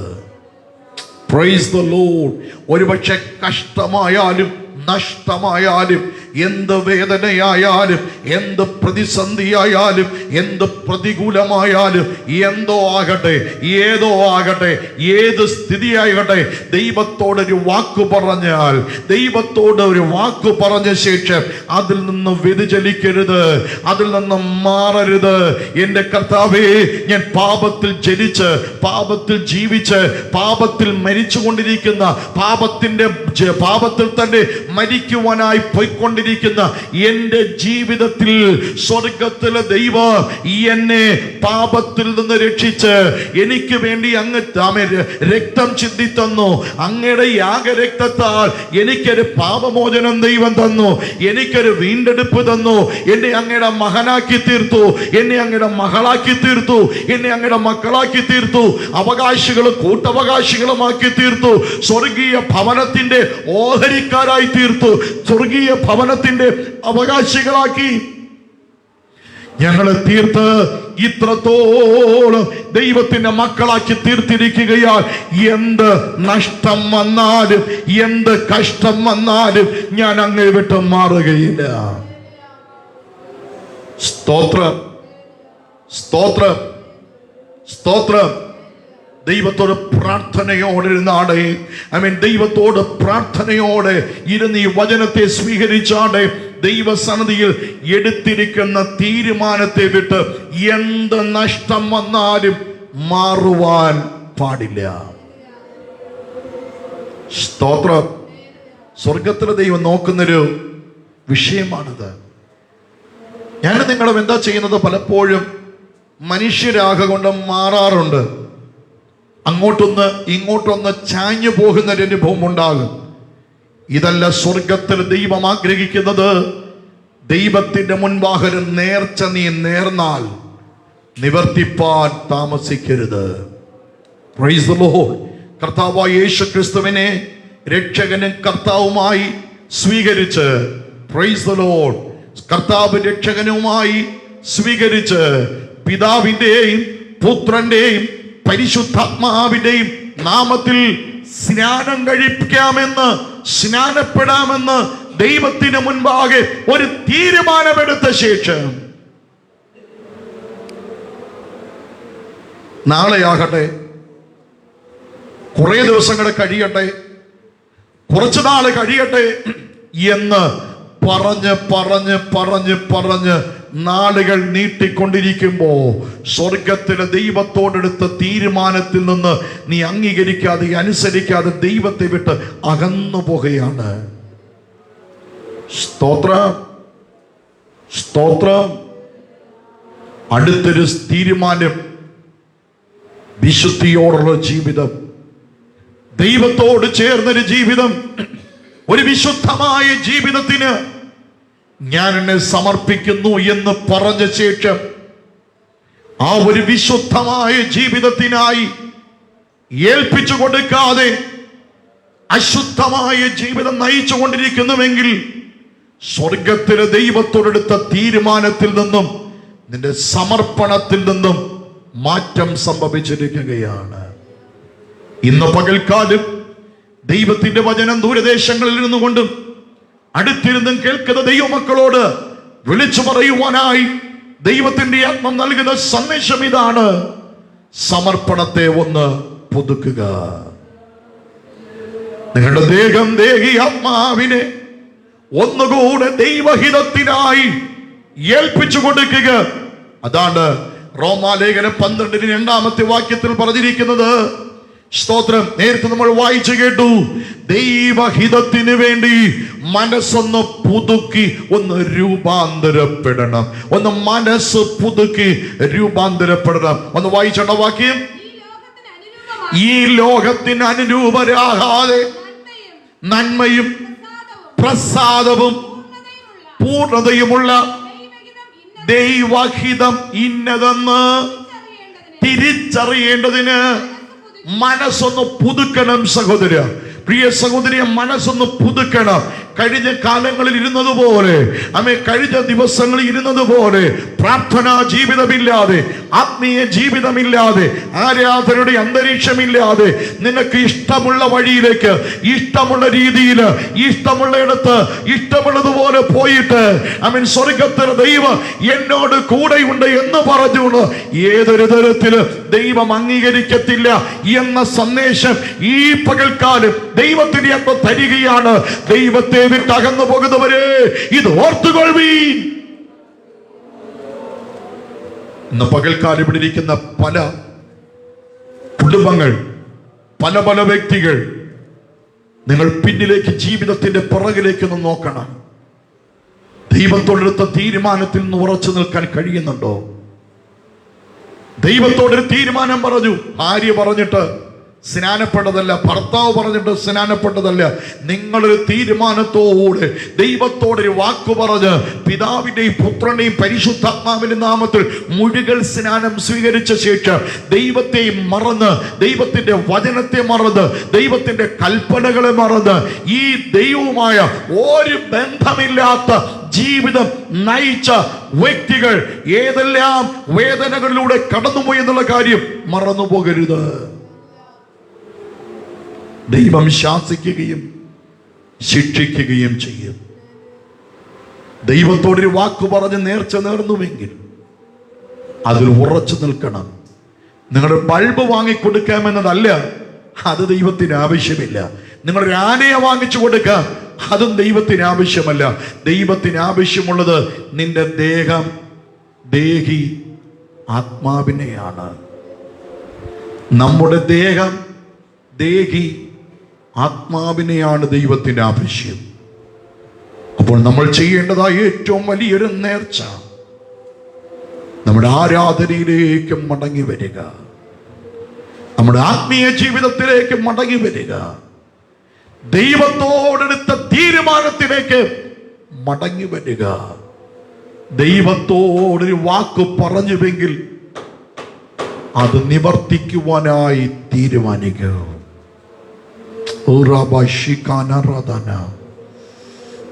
Praise the Lord. ഒരുപക്ഷെ കഷ്ടമായാലും നഷ്ടമായാലും എന്ത് വേദനയായാലും, എന്ത് പ്രതിസന്ധിയായാലും, എന്ത് പ്രതികൂലമായാലും, എന്തോ ആകട്ടെ, ഏതോ ആകട്ടെ, ഏത് സ്ഥിതിയാകട്ടെ, ദൈവത്തോടൊരു വാക്ക് പറഞ്ഞാൽ, ദൈവത്തോട് ഒരു വാക്ക് പറഞ്ഞ ശേഷം അതിൽ നിന്ന് വ്യതിചലിക്കരുത്, അതിൽ നിന്ന് മാറരുത്. എൻ്റെ കർത്താവേ, ഞാൻ പാപത്തിൽ ജനിച്ച്, പാപത്തിൽ ജീവിച്ച്, പാപത്തിൽ മരിച്ചുകൊണ്ടിരിക്കുന്ന, പാപത്തിൽ തന്നെ മരിക്കുവാനായി പോയിക്കൊണ്ടിരിക്കുന്ന എൻ്റെ ജീവിതത്തിൽ സ്വർഗത്തിലെ ദൈവം എന്നെ പാപത്തിൽ നിന്ന് രക്ഷിച്ച് എനിക്ക് വേണ്ടി അങ്ങ് രക്തം ചിന്തി തന്നു. അങ്ങയുടെ യാഗരക്തത്താൽ എനിക്കൊരു പാപമോചനം ദൈവം തന്നു, എനിക്കൊരു വീണ്ടെടുപ്പ് തന്നു. എന്നെ അങ്ങയുടെ മകനാക്കി തീർത്തു, എന്നെ അങ്ങയുടെ മകളാക്കി തീർത്തു, എന്നെ അങ്ങയുടെ മക്കളാക്കി തീർത്തു, അവകാശികളും കൂട്ടവകാശികളുമാക്കി തീർത്തു, സ്വർഗീയ ഭവനത്തിന്റെ ഓഹരിക്കാരായി തീർത്തു, സ്വർഗീയ ഭവനത്തിന്റെ അവകാശികളാക്കി ഞങ്ങളെ തീർത്ത് ഇത്രത്തോളം ദൈവത്തിന്റെ മക്കളാക്കി തീർത്തിരിക്കുകയാൽ എന്ത് നഷ്ടം വന്നാലും, എന്ത് കഷ്ടം വന്നാലും ഞാൻ അങ്ങേ വിട്ട് മാറുകയില്ല. സ്തോത്രം, സ്തോത്രം, സ്തോത്രം. ദൈവത്തോട് പ്രാർത്ഥനയോടെ ഇരുന്നാടെ, ദൈവത്തോട് പ്രാർത്ഥനയോടെ ഇരുന്ന് ഈ വചനത്തെ സ്വീകരിച്ചാടെ ദൈവസന്നിധിയിൽ എടുത്തിരിക്കുന്ന തീരുമാനത്തെ വിട്ട് എന്ത് നഷ്ടം വന്നാലും മാറുവാൻ പാടില്ല. സ്തോത്രം. സ്വർഗത്തിലെ ദൈവം നോക്കുന്നൊരു വിഷയമാണിത്. ഞാൻ നിങ്ങളും എന്താ ചെയ്യുന്നത്? പലപ്പോഴും മനുഷ്യരാകൊണ്ട് മാറാറുണ്ട്. അങ്ങോട്ടൊന്ന് ഇങ്ങോട്ടൊന്ന് ചാഞ്ഞു പോകുന്ന ഒരു അനുഭവം ഉണ്ടാകും. ഇതല്ല സ്വർഗത്തിൽ ദൈവം ആഗ്രഹിക്കുന്നത്. ദൈവത്തിന്റെ മുൻപാകെ നേർച്ച നീ നേർന്നാൽ നിവർത്തിപ്പാൻ താമസിക്കരുത്. Praise the Lord. കർത്താവായ യേശു ക്രിസ്തുവിനെ രക്ഷകനും കർത്താവുമായി സ്വീകരിച്ച്, പ്രൈസ് ദി ലോർഡ്, കർത്താവ് രക്ഷകനുമായി സ്വീകരിച്ച് പിതാവിന്റെയും പുത്രന്റെയും പരിശുദ്ധാത്മാവിന്റെയും നാമത്തിൽ സ്നാനം കഴിക്കാമെന്ന്, സ്നാനപ്പെടാമെന്ന് ദൈവത്തിന് മുൻപാകെ ഒരു തീരുമാനമെടുത്ത ശേഷം നാളെയാകട്ടെ, കുറെ ദിവസങ്ങൾ കഴിയട്ടെ, കുറച്ചു നാൾ കഴിയട്ടെ എന്ന് പറഞ്ഞ് പറഞ്ഞ് പറഞ്ഞ് പറഞ്ഞ് നാളുകൾ നീട്ടിക്കൊണ്ടിരിക്കുമ്പോ സ്വർഗത്തിലെ ദൈവത്തോടെടുത്ത തീരുമാനത്തിൽ നിന്ന് നീ അംഗീകരിക്കാതെ അനുസരിക്കാതെ ദൈവത്തെ വിട്ട് അകന്നു പോകുകയാണ്. സ്തോത്രം, സ്തോത്രം. അടുത്തൊരു തീരുമാനം, വിശുദ്ധിയോടുള്ള ജീവിതം, ദൈവത്തോട് ചേർന്നൊരു ജീവിതം, ഒരു വിശുദ്ധമായ ജീവിതത്തിന് ഞാൻ എന്നെ സമർപ്പിക്കുന്നു എന്ന് പറഞ്ഞ ശേഷം ആ ഒരു വിശുദ്ധമായ ജീവിതത്തിനായി ഏൽപ്പിച്ചു കൊടുക്കാതെ അശുദ്ധമായ ജീവിതം നയിച്ചു കൊണ്ടിരിക്കുന്നുവെങ്കിൽ സ്വർഗത്തിലെ ദൈവത്തോടെടുത്ത തീരുമാനത്തിൽ നിന്നും നിന്റെ സമർപ്പണത്തിൽ നിന്നും മാറ്റം സംഭവിച്ചിരിക്കുകയാണ്. ഇന്ന് പകൽക്കാലം ദൈവത്തിന്റെ വചനം ദൂരദേശങ്ങളിൽ ഇരുന്നുകൊണ്ടും അടുത്തിരുന്നും കേൾക്കുന്ന ദൈവമക്കളോട് വിളിച്ചു പറയുവാനായി ദൈവത്തിന്റെ ആത്മം നൽകുന്ന സന്ദേശം ഇതാണ്: സമർപ്പണത്തെ ഒന്ന് പുതുക്കുക. നിങ്ങളുടെ ദേഹം, ദേഹി, ആത്മാവിനെ ഒന്നുകൂടെ ദൈവഹിതത്തിനായി ഏൽപ്പിച്ചു കൊടുക്കുക. അതാണ് റോമാലേഖനം 12:2 വാക്യത്തിൽ പറഞ്ഞിരിക്കുന്നത്. സ്തോത്രം. നേരത്തെ നമ്മൾ വായിച്ചു കേട്ടു, ദൈവഹിതത്തിന് വേണ്ടി മനസ്സൊന്ന് പുതുക്കി ഒന്ന് രൂപാന്തരപ്പെടണം. ഒന്ന് മനസ്സ് പുതുക്കി രൂപാന്തരപ്പെടണം. ഒന്ന് വായിച്ചോണ്ട വാക്യം. ഈ ലോകത്തിന് അനുരൂപരാകാതെ നന്മയും പ്രസാദവും പൂർണ്ണതയുമുള്ള ദൈവഹിതം ഇന്നതെന്ന് തിരിച്ചറിയേണ്ടതിന് മനസ്സൊന്ന് പുതുക്കണം. സഹോദര, പ്രിയ സഹോദരിയെ, മനസ്സൊന്ന് പുതുക്കണം. കഴിഞ്ഞ കാലങ്ങളിൽ ഇരുന്നതുപോലെ, കഴിഞ്ഞ ദിവസങ്ങളിൽ ഇരുന്നതുപോലെ പ്രാർത്ഥനാ ജീവിതമില്ലാതെ, ആത്മീയ ജീവിതമില്ലാതെ, ആരാധനയുടെ അന്തരീക്ഷമില്ലാതെ നിനക്ക് ഇഷ്ടമുള്ള വഴിയിലേക്ക്, ഇഷ്ടമുള്ള രീതിയിൽ, ഇഷ്ടമുള്ള ഇടത്ത്, ഇഷ്ടമുള്ളതുപോലെ പോയിട്ട് സ്വർഗത്തിലെ ദൈവം എന്നോട് കൂടെയുണ്ട് എന്ന് പറഞ്ഞുകൊണ്ട് ഏതൊരു തരത്തില് ദൈവം അംഗീകരിക്കത്തില്ല എന്ന സന്ദേശം ഈ പകൽക്കാലം ദൈവത്തിന്റെ അപ്പ തരികയാണ്. ദൈവത്തെ വിട്ട് അകന്നു പോകുന്നവരെ ഇത് ഓർത്തുകൊള്ളുവീൻ. ഇന്ന് പകൽക്കാലം ഇവിടെ ഇരിക്കുന്ന പല കുടുംബങ്ങൾ, പല പല വ്യക്തികൾ, നിങ്ങൾ പിന്നിലേക്ക്, ജീവിതത്തിന്റെ പുറകിലേക്ക് ഒന്ന് നോക്കണം. ദൈവത്തോടെടുത്ത തീരുമാനത്തിൽ നിന്ന് ഉറച്ചു നിൽക്കാൻ കഴിയുന്നുണ്ടോ? ദൈവത്തോടൊരു തീരുമാനം പറഞ്ഞു, ഭാര്യ പറഞ്ഞിട്ട് സ്നാനപ്പെട്ടതല്ല, ഭർത്താവ് പറഞ്ഞിട്ട് സ്നാനപ്പെട്ടതല്ല. നിങ്ങളൊരു തീരുമാനത്തോടെ ദൈവത്തോടൊരു വാക്കു പറഞ്ഞ് പിതാവിന്റെയും പുത്രന്റെയും പരിശുദ്ധാത്മാവിന്റെ നാമത്തിൽ മുഴുകൽ സ്നാനം സ്വീകരിച്ച ശേഷം ദൈവത്തെയും മറന്ന്, ദൈവത്തിന്റെ വചനത്തെ മറന്ന്, ദൈവത്തിന്റെ കൽപ്പനകളെ മറന്ന് ഈ ദൈവവുമായ ഒരു ബന്ധമില്ലാത്ത ജീവിതം നയിച്ച വ്യക്തികൾ ഏതെല്ലാം വേദനകളിലൂടെ കടന്നുപോയി എന്നുള്ള കാര്യം മറന്നു പോകരുത്. ദൈവം ശാസിക്കുകയും ശിക്ഷിക്കുകയും ചെയ്യും. ദൈവത്തോടൊരു വാക്ക് പറഞ്ഞ് നേർച്ച നേർന്നുവെങ്കിൽ അതിൽ ഉറച്ചു നിൽക്കണം. നിങ്ങളുടെ ബൾബ് വാങ്ങിക്കൊടുക്കാമെന്നതല്ല, അത് ദൈവത്തിന് ആവശ്യമില്ല. നിങ്ങളൊരു ആനയെ വാങ്ങിച്ചു കൊടുക്കാം, അതും ദൈവത്തിന് ആവശ്യമല്ല. ദൈവത്തിന് ആവശ്യമുള്ളത് നിന്റെ ദേഹം, ദേഹി, ആത്മാവിനെയാണ്. നമ്മുടെ ദേഹം, ദേഹി, ആത്മാവിനെയാണ് ദൈവത്തിന്റെ ആവശ്യം. അപ്പോൾ നമ്മൾ ചെയ്യേണ്ടതായ ഏറ്റവും വലിയൊരു നേർച്ച നമ്മുടെ ആരാധനയിലേക്ക് മടങ്ങി വരിക, നമ്മുടെ ആത്മീയ ജീവിതത്തിലേക്ക് മടങ്ങി വരിക, ദൈവത്തോടെടുത്ത തീരുമാനത്തിലേക്ക് മടങ്ങി വരിക. ദൈവത്തോടൊരു വാക്ക് പറഞ്ഞുവെങ്കിൽ അത് നിവർത്തിക്കുവാനായി തീരുമാനിക്കുക.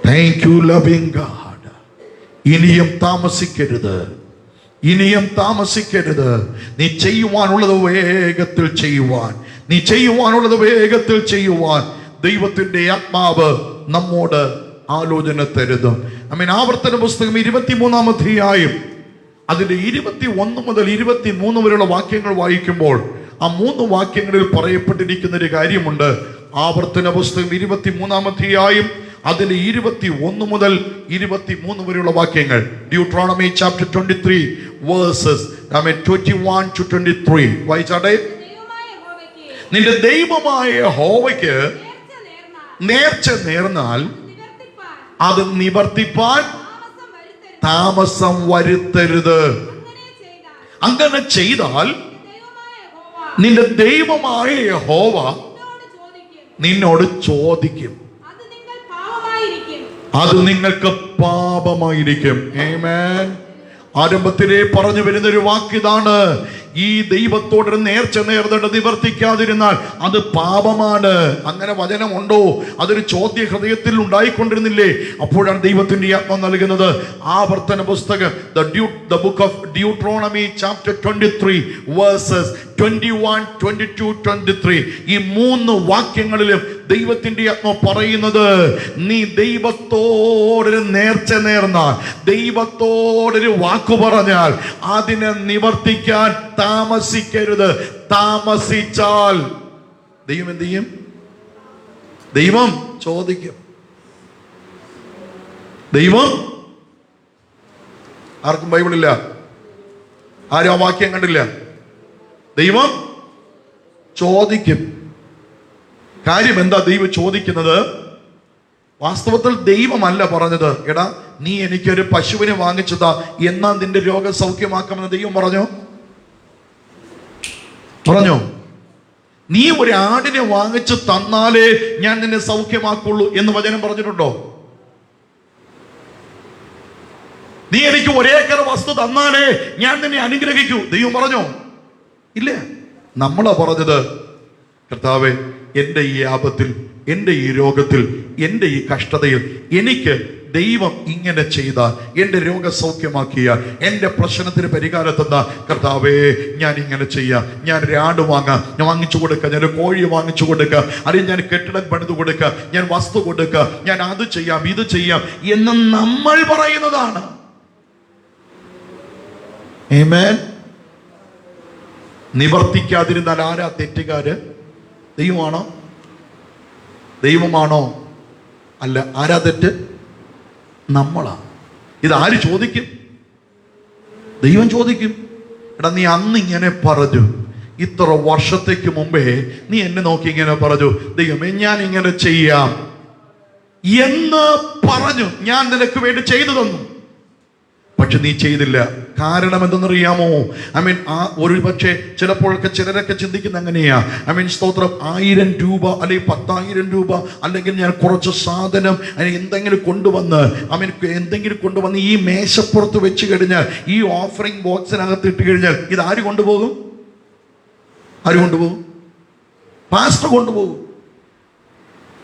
Thank you, loving God. ഇനിയും താമസിക്കരുത്, ഇനിയും താമസിക്കരുത്. നീ ചെയ്യുവാനുള്ളത് വേഗത്തിൽ ചെയ്യുവാൻ, നീ ചെയ്യുവാനുള്ളത് വേഗത്തിൽ ചെയ്യുവാൻ ദൈവത്തിന്റെ ആത്മാവ് നമ്മോട് ആലോചന തരുന്നു. ആവർത്തന പുസ്തകം 23-ാം അധ്യായം അതിന്റെ 21 മുതൽ 23 വരെയുള്ള വാക്യങ്ങൾ വായിക്കുമ്പോൾ ആ 3 വാക്യങ്ങളിൽ പറയപ്പെട്ടിരിക്കുന്ന ഒരു കാര്യമുണ്ട്. ആവർത്തന പുസ്തകം 23-ാം അധ്യായം അതിൽ 21 മുതൽ 23 വരെയുള്ള വാക്യങ്ങൾ. Deuteronomy chapter 23 verses 21 to 23 വായിച്ചാട്ടെ. നിന്റെ ദൈവമായ യഹോവയ്ക്ക് നേർച്ച നേർന്നാൽ അത് നിവർത്തിപ്പാൻ താമസം വരുത്തരുത്. അങ്ങനെ ചെയ്താൽ നിന്റെ ദൈവമായ യഹോവ നിന്നോട് ചോദിക്കും, അത് നിങ്ങൾക്ക് പാപമായിരിക്കും. ആമേൻ. ആരംഭത്തിലേ പറഞ്ഞു വരുന്നൊരു വാക്കിതാണ്, ഈ ദൈവത്തോടൊരു നേർച്ച നേർന്നിട്ട് നിവർത്തിക്കാതിരുന്നാൽ അത് പാപമാണ്. അങ്ങനെ വചനമുണ്ടോ? അതൊരു ചോദ്യ ഹൃദയത്തിൽ ഉണ്ടായിക്കൊണ്ടിരുന്നില്ലേ? അപ്പോഴാണ് ദൈവത്തിന്റെ ആത്മ നൽകുന്നത്. ആവർത്തന പുസ്തകം the book of Deuteronomy chapter 23 verses 21, 22, 23 ഈ 3 വാക്യങ്ങളിലും ദൈവത്തിന്റെ ആത്മ പറയുന്നത്, നീ ദൈവത്തോടൊരു നേർച്ച നേർന്നാൽ, ദൈവത്തോടൊരു വാക്കു പറഞ്ഞാൽ അതിനെ നിവർത്തിക്കാൻ താമസിക്കരുത്. താമസിച്ചാൽ ദൈവം എന്ത് ചെയ്യും? ദൈവം ചോദിക്കും. ദൈവം, ആർക്കും ബൈബിളില്ല, ആരും ആ വാക്യം കണ്ടില്ല. ദൈവം ചോദിക്കും. കാര്യം എന്താ ദൈവം ചോദിക്കുന്നത്? വാസ്തവത്തിൽ ദൈവമല്ല പറഞ്ഞത്, എടാ നീ എനിക്കൊരു പശുവിനെ വാങ്ങിച്ചതാ, എന്നാ നിന്റെ രോഗം സൗഖ്യമാക്കാമെന്ന് ദൈവം പറഞ്ഞോ? നീ ഒരു ആടിനെ വാങ്ങിച്ചു തന്നാലേ ഞാൻ നിന്നെ സൗഖ്യമാക്കുള്ളൂ എന്ന് വചനം പറഞ്ഞിട്ടുണ്ടോ? നീ എനിക്ക് 1 ഏക്കർ വസ്തു തന്നാലേ ഞാൻ നിന്നെ അനുഗ്രഹിക്കൂ ദൈവം പറഞ്ഞോ? ഇല്ല. നമ്മളാ പറഞ്ഞത്, കർത്താവേ എൻ്റെ ഈ ആപത്തിൽ, എൻ്റെ ഈ രോഗത്തിൽ, എൻ്റെ ഈ കഷ്ടതയിൽ എനിക്ക് ദൈവം ഇങ്ങനെ ചെയ്താൽ, എൻ്റെ രോഗസൗഖ്യമാക്കിയാൽ, എൻ്റെ പ്രശ്നത്തിന് പരിഹാരം തന്ന കർത്താവേ, ഞാൻ ഇങ്ങനെ ചെയ്യാം. ഞാൻ ഒരു ആട് വാങ്ങാം, ഞാൻ വാങ്ങിച്ചു കൊടുക്കാം. ഞാൻ ഒരു കോഴി വാങ്ങിച്ചു കൊടുക്കാം. അല്ലെങ്കിൽ ഞാൻ കെട്ടിടം പണിത് കൊടുക്കാം. ഞാൻ വസ്തു കൊടുക്കാം. ഞാൻ അത് ചെയ്യാം, ഇത് ചെയ്യാം എന്ന് നമ്മൾ പറയുന്നതാണ്. ആമേൻ. നിവർത്തിക്കാതിരുന്നാൽ ആരാ തെറ്റുകാര്? ദൈവമാണോ? ദൈവമാണോ? അല്ല. ആരാ തെറ്റ്? നമ്മളാ. ഇതാര് ചോദിക്കും? ദൈവം ചോദിക്കും. എടാ, നീ അന്ന് ഇങ്ങനെ പറഞ്ഞു, ഇത്ര വർഷത്തേക്ക് മുമ്പേ നീ എന്നെ നോക്കി ഇങ്ങനെ പറഞ്ഞു, ദൈവമേ ഞാൻ ഇങ്ങനെ ചെയ്യാം എന്ന് പറഞ്ഞു, ഞാൻ നിനക്ക് വേണ്ടി ചെയ്തു തന്നു. പക്ഷെ നീ ചെയ്തില്ല. കാരണം എന്തെന്നറിയാമോ? ഒരു പക്ഷേ ചിലപ്പോഴൊക്കെ ചിലരൊക്കെ ചിന്തിക്കുന്ന അങ്ങനെയാ. സ്തോത്രം, 1000 രൂപ അല്ലെങ്കിൽ 10,000 രൂപ അല്ലെങ്കിൽ ഞാൻ കുറച്ച് സാധനം എന്തെങ്കിലും കൊണ്ടുവന്ന് എന്തെങ്കിലും കൊണ്ടുവന്ന് ഈ മേശപ്പുറത്ത് വെച്ച് കഴിഞ്ഞാൽ, ഈ ഓഫറിംഗ് ബോക്സിനകത്ത് ഇട്ട് കഴിഞ്ഞാൽ ഇത് ആര് കൊണ്ടുപോകും? ആര് കൊണ്ടുപോകും? പാസ്റ്റർ കൊണ്ടുപോകും.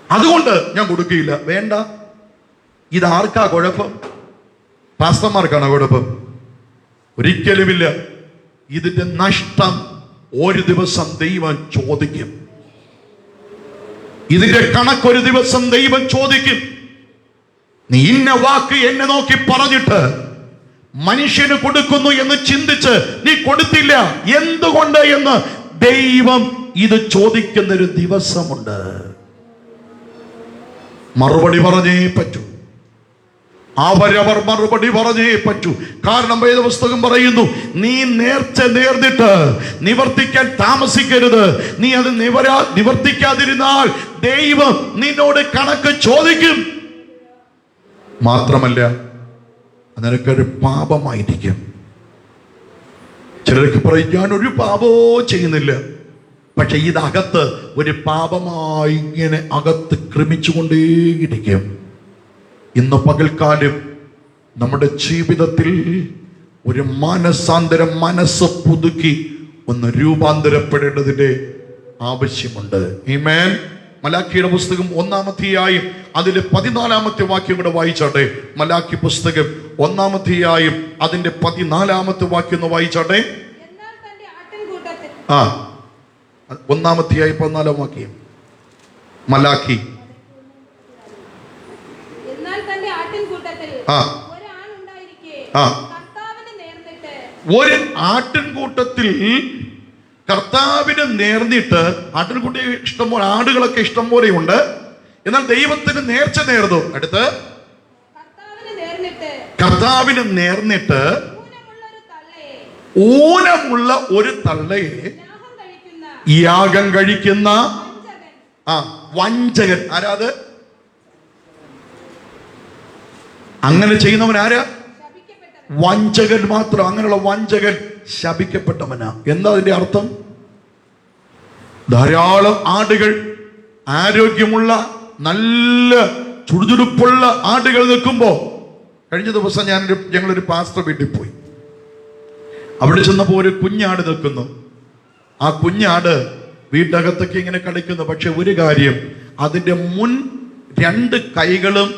അതുകൊണ്ട് ഞാൻ കൊടുക്കുകയില്ല. വേണ്ട. ഇതാർക്കാ കുഴപ്പം? പാസ്റ്റർമാർക്കാണോ കുഴപ്പം? ഒരിക്കലുമില്ല. ഇതിന്റെ നഷ്ടം ഒരു ദിവസം ദൈവം ചോദിക്കും. ഇതിന്റെ കണക്കൊരു ദിവസം ദൈവം ചോദിക്കും. നീ ഇന്ന വാക്ക് എന്നെ നോക്കി പറഞ്ഞിട്ട് മനുഷ്യന് കൊടുക്കുന്നു എന്ന് ചിന്തിച്ച് നീ കൊടുത്തില്ല, എന്തുകൊണ്ട് എന്ന് ദൈവം ഇത് ചോദിക്കുന്നൊരു ദിവസമുണ്ട്. മറുപടി പറഞ്ഞേ പറ്റൂ. അവരവർ മറുപടി പറഞ്ഞേ പറ്റൂ. കാരണം വേദപുസ്തകം പറയുന്നു, നീ നേർച്ച നേർന്നിട്ട് നിവർത്തിക്കാൻ താമസിക്കരുത്. നീ അത് നിവർത്തിക്കാതിരുന്നാൽ ദൈവം നിന്നോട് കണക്ക് ചോദിക്കും. മാത്രമല്ല, നിനക്കൊരു പാപമായിരിക്കും. ചിലർക്ക് പറയും, ഞാൻ ഒരു പാപവും ചെയ്യുന്നില്ല. പക്ഷെ ഇതകത്ത് ഒരു പാപമായി ഇങ്ങനെ അകത്ത് ക്രമിച്ചുകൊണ്ടേയിരിക്കും. ഇന്ന് പകൽക്കാലം നമ്മുടെ ജീവിതത്തിൽ ഒരു മാനസാന്തരം, മനസ്സ് പുതുക്കി ഒന്ന് രൂപാന്തരപ്പെടേണ്ടതിന്റെ ആവശ്യമുണ്ട്. ആമേൻ. മലാക്കിയുടെ പുസ്തകം 1-ാം അധ്യായം അതിലെ 14-ാമത്തെ വാക്യം കൂടെ വായിച്ചാട്ടെ. മലാക്കി പുസ്തകം 1-ാം അധ്യായം അതിന്റെ 14-ാമത്തെ വാക്യം ഒന്ന് വായിച്ചാട്ടെ. 1-ാം അധ്യായം 14-ാം വാക്യം. മലാക്കി. ഒരു ആട്ടിൻകൂട്ടത്തിൽ കർത്താവിന് നേർന്നിട്ട്, ആട്ടിൻകൂട്ടി ഇഷ്ടംപോലെ, ആടുകളൊക്കെ ഇഷ്ടം പോലെ ഉണ്ട്. എന്നാൽ ദൈവത്തിന് നേർച്ച നേർന്നു. അടുത്ത് കർത്താവിന് നേർന്നിട്ട് ഊനമുള്ള ഒരു തള്ളയെ യാഗം കഴിക്കുന്ന വഞ്ചകൻ. ആരാത്? അങ്ങനെ ചെയ്യുന്നവൻ ആരാ? വഞ്ചകൻ മാത്രം. അങ്ങനെയുള്ള വഞ്ചകൻ ശപിക്കപ്പെട്ടവനാ. എന്താ അതിന്റെ അർത്ഥം? ധാരാളം ആടുകൾ, ആരോഗ്യമുള്ള നല്ല ചുടുചുടുപ്പുള്ള ആടുകൾ നിൽക്കുമ്പോ, കഴിഞ്ഞ ദിവസം ഞങ്ങളൊരു പാസ്റ്റർ വീട്ടിൽ പോയി. അവിടെ ചെന്നപ്പോ ഒരു കുഞ്ഞാട് നിൽക്കുന്നു. ആ കുഞ്ഞാട് വീട്ടകത്തൊക്കെ ഇങ്ങനെ കളിക്കുന്നു. പക്ഷെ ഒരു കാര്യം, അതിന്റെ മുൻ 2 കൈകളും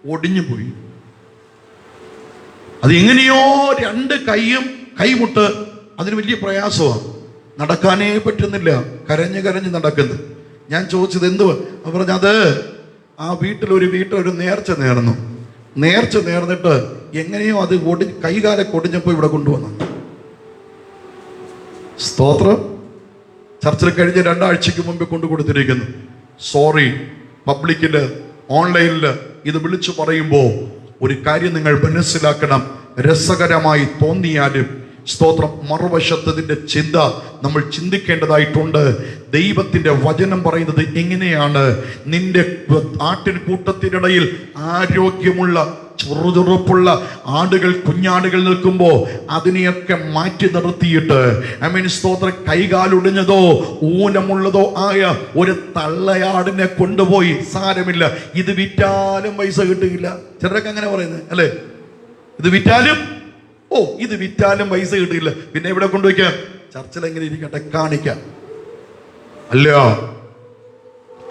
ഒടിഞ്ഞു പോയി. അത് എങ്ങനെയോ 2 കൈയും കൈമുട്ട് അതിന് വലിയ പ്രയാസമാണ്. നടക്കാനേ പറ്റുന്നില്ല. കരഞ്ഞ് കരഞ്ഞ് നടക്കുന്നത്. ഞാൻ ചോദിച്ചത് എന്തുവാ? അവർ പറഞ്ഞത് ആ വീട്ടിലൊരു നേർച്ച നേർന്നു. നേർച്ച നേർന്നിട്ട് എങ്ങനെയോ അത് കൈകാലൊക്കെ ഒടിഞ്ഞപ്പോൾ ഇവിടെ കൊണ്ടുവന്നു. സ്തോത്രം. ചർച്ചിൽ കഴിഞ്ഞ 2 ആഴ്ചക്ക് മുമ്പ് കൊണ്ടു കൊടുത്തിരിക്കുന്നു. സോറി, പബ്ലിക്കില് ഓൺലൈനില് ഇത് വിളിച്ചു പറയുമ്പോൾ ഒരു കാര്യം നിങ്ങൾ മനസ്സിലാക്കണം. രസകരമായി തോന്നിയാലും സ്തോത്രം, മറുവശത്തതിന്റെ ചിന്ത നമ്മൾ ചിന്തിക്കേണ്ടതായിട്ടുണ്ട്. ദൈവത്തിന്റെ വചനം പറയുന്നത് എങ്ങനെയാണ്? നിന്റെ ആട്ടിൻകൂട്ടത്തിനിടയിൽ ആരോഗ്യമുള്ള ചുറുചുറുപ്പുള്ള ആടുകൾ, കുഞ്ഞാടുകൾ നിൽക്കുമ്പോ അതിനെയൊക്കെ മാറ്റി നിർത്തിയിട്ട് സ്തോത്രം, കൈകാലൊടിഞ്ഞതോ ഊനമുള്ളതോ ആയ ഒരു തള്ളയാടിനെ കൊണ്ടുപോയി, സാരമില്ല, ഇത് വിറ്റാലും പൈസ കിട്ടുകയില്ല. ചിലരൊക്കെ അങ്ങനെ പറയുന്നത് അല്ലേ? ഇത് വിറ്റാലും പൈസ കിട്ടില്ല. പിന്നെ ഇവിടെ കൊണ്ടുവയ്ക്കാം? ചർച്ചിൽ എങ്ങനെ ഇരിക്കട്ടെ, കാണിക്കാം. അല്ല,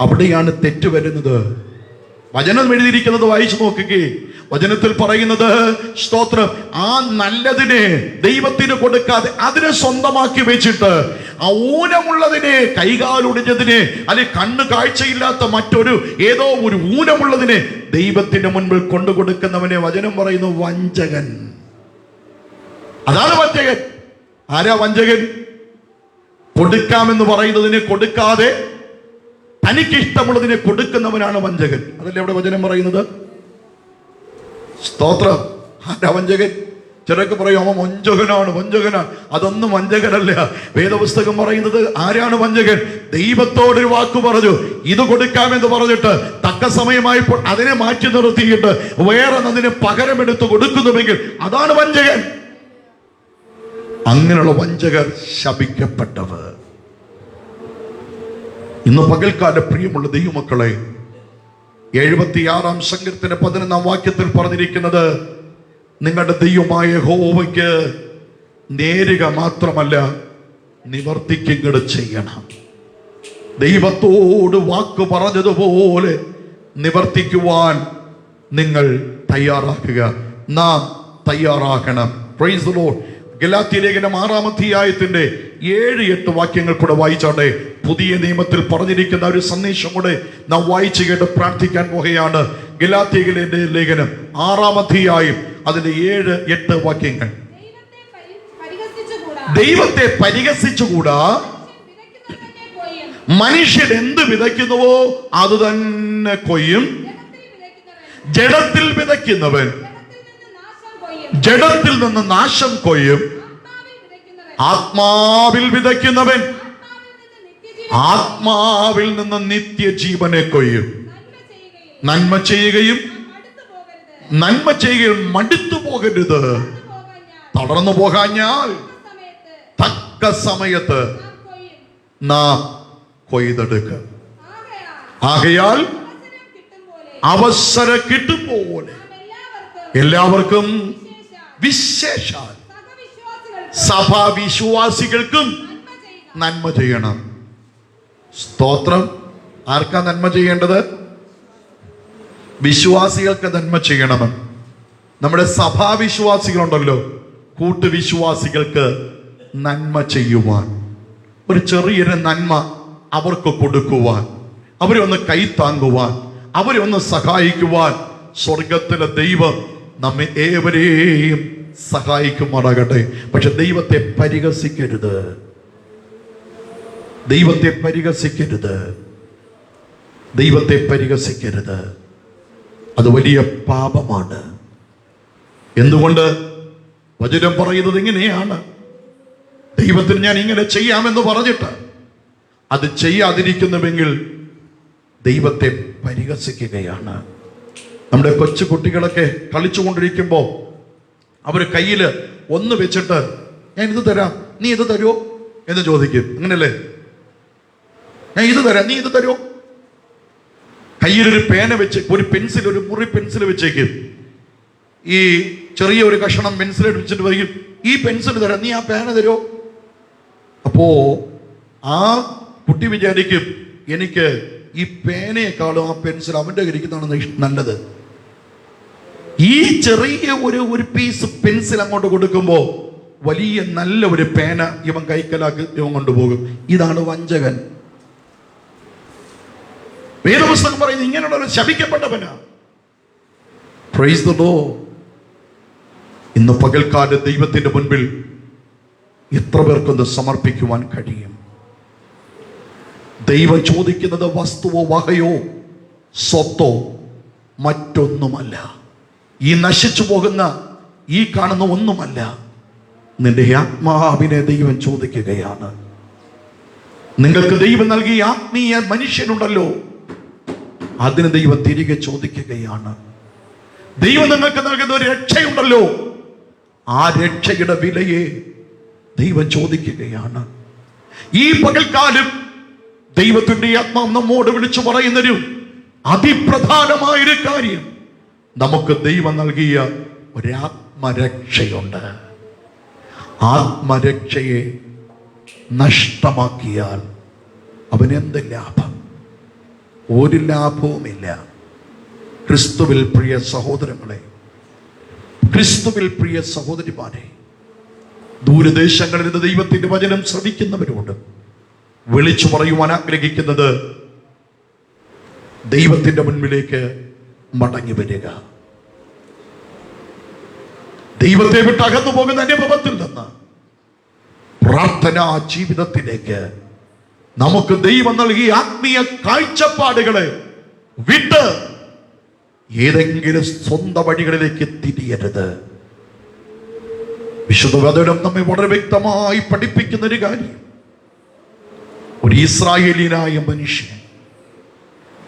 അവിടെയാണ് തെറ്റ് വരുന്നത്. വചനം എഴുതിയിരിക്കുന്നത് വായിച്ചു നോക്കുകേ. വചനത്തിൽ പറയുന്നത്, സ്തോത്രം, ആ നല്ലതിനെ ദൈവത്തിന് കൊടുക്കാതെ അതിനെ സ്വന്തമാക്കി വെച്ചിട്ട് ആ ഊനമുള്ളതിനെ, കൈകാലൊടിഞ്ഞതിനെ, അല്ലെങ്കിൽ കണ്ണ് കാഴ്ചയില്ലാത്ത മറ്റൊരു ഏതോ ഒരു ഊനമുള്ളതിനെ ദൈവത്തിന്റെ മുൻപിൽ കൊണ്ടുകൊടുക്കുന്നവനെ വചനം പറയുന്നു വഞ്ചകൻ. അതാണ് വഞ്ചകൻ. ആരാ വഞ്ചകൻ? കൊടുക്കാമെന്ന് പറയുന്നതിനെ കൊടുക്കാതെ തനിക്ക് ഇഷ്ടമുള്ളതിനെ കൊടുക്കുന്നവനാണ് വഞ്ചകൻ. അതല്ലേ അവിടെ വചനം പറയുന്നത്? സ്തോത്രം. ആരാ വഞ്ചകൻ? ചിലർക്ക് പറയും അവൻ വഞ്ചകനാണ്, വഞ്ചകനാണ്. അതൊന്നും വഞ്ചകനല്ല. വേദപുസ്തകം പറയുന്നത് ആരാണ് വഞ്ചകൻ? ദൈവത്തോടൊരു വാക്ക് പറഞ്ഞു, ഇത് കൊടുക്കാമെന്ന് പറഞ്ഞിട്ട് തക്ക സമയമായപ്പോൾ അതിനെ മാറ്റി നിർത്തിയിട്ട് വേറെ അതിന് പകരമെടുത്ത് കൊടുക്കുന്നുവെങ്കിൽ അതാണ് വഞ്ചകൻ. അങ്ങനെയുള്ള വഞ്ചകർ ശപിക്കപ്പെട്ടവർ. ഇന്ന് പകൽക്കാല പ്രിയമുള്ള ദൈവമക്കളെ, 76 സങ്കീർത്തന 11 വാക്യത്തിൽ പറഞ്ഞിരിക്കുന്നത്, നിങ്ങളുടെ ദൈവമായ യഹോവയ്ക്ക് നേരുക മാത്രമല്ല നിവർത്തിക്കുക ചെയ്യണം. ദൈവത്തോട് വാക്ക് പറഞ്ഞതുപോലെ നിവർത്തിക്കുവാൻ നിങ്ങൾ തയ്യാറാക്കുക. നാം തയ്യാറാകണം. Price the Lord. ഗലാത്യ ലേഖനം 6-ാം അധ്യായത്തിന്റെ 7-8 വാക്യങ്ങൾ കൂടെ വായിച്ചോട്ടെ. പുതിയ നിയമത്തിൽ പറഞ്ഞിരിക്കുന്ന ഒരു സന്ദേശം കൂടെ നാം വായിച്ചു കേട്ട് പ്രാർത്ഥിക്കാൻ പോകുകയാണ്. ഗലാത്യ ലേഖനം 6-ാം അധ്യായം അതിന്റെ 7-8 വാക്യങ്ങൾ. ദൈവത്തെ പരിഹസിച്ചുകൂടാ. മനുഷ്യൻ എന്ത് വിതയ്ക്കുന്നുവോ അത് തന്നെ കൊയ്യും. ജഡത്തിൽ വിതയ്ക്കുന്നവൻ ജഡത്തിൽ നിന്ന് നാശം കൊയ്യും. ആത്മാവിൽ വിതയ്ക്കുന്നവൻ ആത്മാവിൽ നിന്ന് നിത്യജീവനെ കൊയ്യും. നന്മ ചെയ്യുകയും മടുത്തു പോകരുത്. തളർന്നു പോകാഞ്ഞാൽ തക്ക സമയത്ത് നാം കൊയ്തെടുക്കുക. ആകയാൽ അവസരം കിട്ടും പോലെ എല്ലാവർക്കും, വിശേഷാൽ സഭാവിശ്വാസികൾക്കും നന്മ ചെയ്യണം. സ്തോത്രം. ആർക്കാ നന്മ ചെയ്യേണ്ടത്? വിശ്വാസികൾക്ക് നന്മ ചെയ്യണമെന്ന്. നമ്മുടെ സഭാവിശ്വാസികളുണ്ടല്ലോ, കൂട്ടുവിശ്വാസികൾക്ക് നന്മ ചെയ്യുവാൻ, ഒരു ചെറിയൊരു നന്മ അവർക്ക് കൊടുക്കുവാൻ, അവരെ ഒന്ന് കൈത്താങ്ങുവാൻ, അവരെ ഒന്ന് സഹായിക്കുവാൻ സ്വർഗത്തിലെ ദൈവം നമ്മെ ഏവരെയും സഹായിക്കുമാറാകട്ടെ. പക്ഷെ ദൈവത്തെ പരിഹസിക്കരുത്. ദൈവത്തെ പരിഹസിക്കരുത്. ദൈവത്തെ പരിഹസിക്കരുത്. അത് വലിയ പാപമാണ്. എന്തുകൊണ്ട്? വചനം പറയുന്നത് ഇങ്ങനെയാണ്. ദൈവത്തിന് ഞാൻ ഇങ്ങനെ ചെയ്യാമെന്ന് പറഞ്ഞിട്ട് അത് ചെയ്യാതിരിക്കുന്നുവെങ്കിൽ ദൈവത്തെ പരിഹസിക്കുകയാണ്. നമ്മുടെ കൊച്ചു കുട്ടികളൊക്കെ കളിച്ചുകൊണ്ടിരിക്കുമ്പോൾ അവർ കയ്യിൽ ഒന്ന് വെച്ചിട്ട് ഞാൻ ഇത് തരാം, നീ ഇത് തരുമോ എന്ന് ചോദിക്കും. അങ്ങനല്ലേ? ഞാൻ ഇത് തരാം, നീ ഇത് തരുമോ? കയ്യിലൊരു പേന വെച്ച്, ഒരു പെൻസിൽ, ഒരു മുറി പെൻസിൽ വെച്ചേക്കും. ഈ ചെറിയ ഒരു കഷണം പെൻസിൽ വെച്ചിട്ട് പറയും, ഈ പെൻസിൽ തരാം, നീ ആ പേന തരുമോ? അപ്പോ ആ കുട്ടി വിചാരിക്കും, എനിക്ക് ഈ പേനയെക്കാളും ആ പെൻസിൽ അവന്റെ ഇരിക്കുന്നതാണ് നല്ലത്. ഈ ചെറിയ ഒരു പീസ് പെൻസിൽ അങ്ങോട്ട് കൊടുക്കുമ്പോൾ വലിയ നല്ല ഒരു പേന ഇവൻ കൈക്കലാക്കി ഇവൻ കൊണ്ടുപോകും. ഇതാണ് വഞ്ചകൻ. വേദപുസ്തകം പറയുന്നത് ഇങ്ങനെയുള്ള ഒരു ശപിക്കപ്പെട്ടവനാ. Price the Lord. ഇന്ന് പകൽക്കാല ദൈവത്തിന്റെ മുൻപിൽ എത്ര പേർക്കൊന്ന് സമർപ്പിക്കുവാൻ കഴിയും? ദൈവം ചോദിക്കുന്നത് വസ്തുവോ വകയോ സ്വത്തോ മറ്റൊന്നുമല്ല. ഈ നശിച്ചു പോകുന്ന ഈ കാണുന്ന ഒന്നുമല്ല. നിന്റെ ആത്മാവിനെ ദൈവം ചോദിക്കുകയാണ്. നിങ്ങൾക്ക് ദൈവം നൽകിയ ആത്മീയ മനുഷ്യനുണ്ടല്ലോ, അതിന് ദൈവം തിരികെ ചോദിക്കുകയാണ്. ദൈവം നിങ്ങൾക്ക് നൽകുന്ന ഒരു രക്ഷയുണ്ടല്ലോ, ആ രക്ഷയുടെ വിലയെ ദൈവം ചോദിക്കുകയാണ്. ഈ പകൽക്കാലം ദൈവത്തിന്റെ ആത്മാവ് നമ്മോട് വിളിച്ചു പറയുന്നൊരു അതിപ്രധാനമായൊരു കാര്യം, നമുക്ക് ദൈവം നൽകിയ ഒരാത്മരക്ഷയുണ്ട്. ആത്മരക്ഷയെ നഷ്ടമാക്കിയാൽ അവനെന്ത് ലാഭം? ഒരു ലാഭവുമില്ല. ക്രിസ്തുവിൽ പ്രിയ സഹോദരങ്ങളെ, ക്രിസ്തുവിൽ പ്രിയ സഹോദരിമാരെ, ദൂരദേശങ്ങളിൽ നിന്ന് ദൈവത്തിന്റെ വചനം ശ്രവിക്കുന്നവരോട് വിളിച്ചു പറയുവാൻ ആഗ്രഹിക്കുന്നത്, ദൈവത്തിന്റെ മുൻപിലേക്ക് മടങ്ങി വരിക. ദൈവത്തെ വിട്ട് അകന്നു പോകുന്ന അനുഭവത്തിൽ നിന്ന് പ്രാർത്ഥനാ ജീവിതത്തിലേക്ക് നമുക്ക് ദൈവം നൽകിയ ആത്മീയ കാഴ്ചപ്പാടുകളെ വിട്ട് ഏതെങ്കിലും സ്വന്തം വഴികളിലേക്ക് തിരിയരുത്. വിശുദ്ധ വചനം നമ്മെ വളരെ വ്യക്തമായി പഠിപ്പിക്കുന്ന ഒരു കാര്യം, ഒരു ഇസ്രായേലിയനായ മനുഷ്യൻ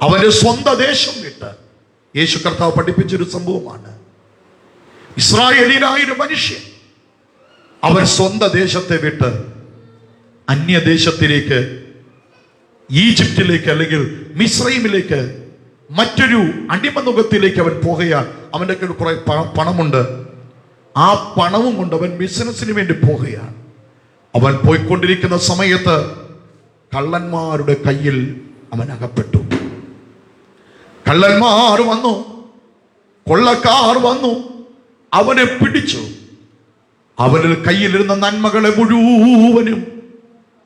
അവന്റെ സ്വന്തം ദേശം വിട്ട്, യേശു കർത്താവ് പഠിപ്പിച്ചൊരു സംഭവമാണ്. ഇസ്രായേലിയനായ ഒരു മനുഷ്യൻ അവൻ സ്വന്തം ദേശത്തെ വിട്ട് അന്യദേശത്തിലേക്ക്, ഈജിപ്തിലേക്ക് അല്ലെങ്കിൽ മിസ്രൈമിലേക്ക്, മറ്റൊരു അടിമനുഖത്തിലേക്ക് അവൻ പോകുകയാണ്. അവൻ്റെ കയ്യിൽ കുറെ പണമുണ്ട്. ആ പണവും കൊണ്ട് അവൻ ബിസിനസ്സിന് വേണ്ടി പോകുകയാണ്. അവൻ പോയിക്കൊണ്ടിരിക്കുന്ന സമയത്ത് കള്ളന്മാരുടെ കയ്യിൽ അവൻ അകപ്പെട്ടു. കള്ളന്മാർ വന്നു, കൊള്ളക്കാർ വന്നു, അവനെ പിടിച്ചു. അവനിൽ കയ്യിലിരുന്ന നന്മകളെ മുഴുവനും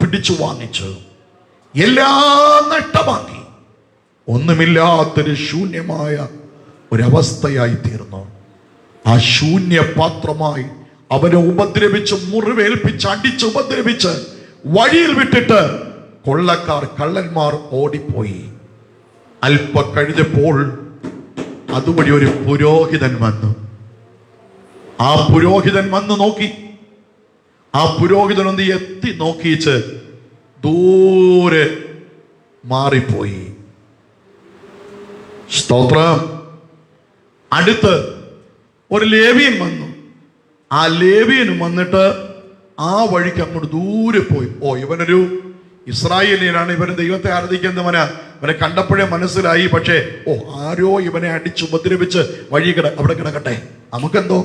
പിടിച്ചു വാങ്ങിച്ചു. എല്ലാം നഷ്ടമാക്കി. ഒന്നുമില്ലാത്തൊരു ശൂന്യമായ ഒരവസ്ഥയായി തീർന്നു. ആ ശൂന്യപാത്രമായി അവനെ ഉപദ്രവിച്ച്, മുറിവേൽപ്പിച്ച്, അടിച്ച് ഉപദ്രവിച്ച് വഴിയിൽ വിട്ടിട്ട് കൊള്ളക്കാർ, കള്ളന്മാർ ഓടിപ്പോയി. അല്പ കഴിഞ്ഞപ്പോൾ അതുവഴി ഒരു പുരോഹിതൻ വന്നു. ആ പുരോഹിതൻ വന്ന് നോക്കി. ആ പുരോഹിതൻ ഒന്ന് എത്തി നോക്കിച്ച് ദൂരെ മാറിപ്പോയി. സ്തോത്രം. അടുത്ത് ഒരു ലേവിയൻ വന്നു. ആ ലേവിയനും വന്നിട്ട് ആ വഴിക്ക് അങ്ങോട്ട് ദൂരെ പോയി. ഇവനൊരു ഇസ്രായേലിയനാണ്, ഇവന് ദൈവത്തെ ആരാധിക്കുന്നവനാ. ഇവനെ കണ്ടപ്പോഴേ മനസ്സിലായി. പക്ഷേ ആരോ ഇവനെ അടിച്ച് ഉപദ്രവിച്ച് വഴി അവിടെ കിടക്കട്ടെ, നമുക്കെന്തോ,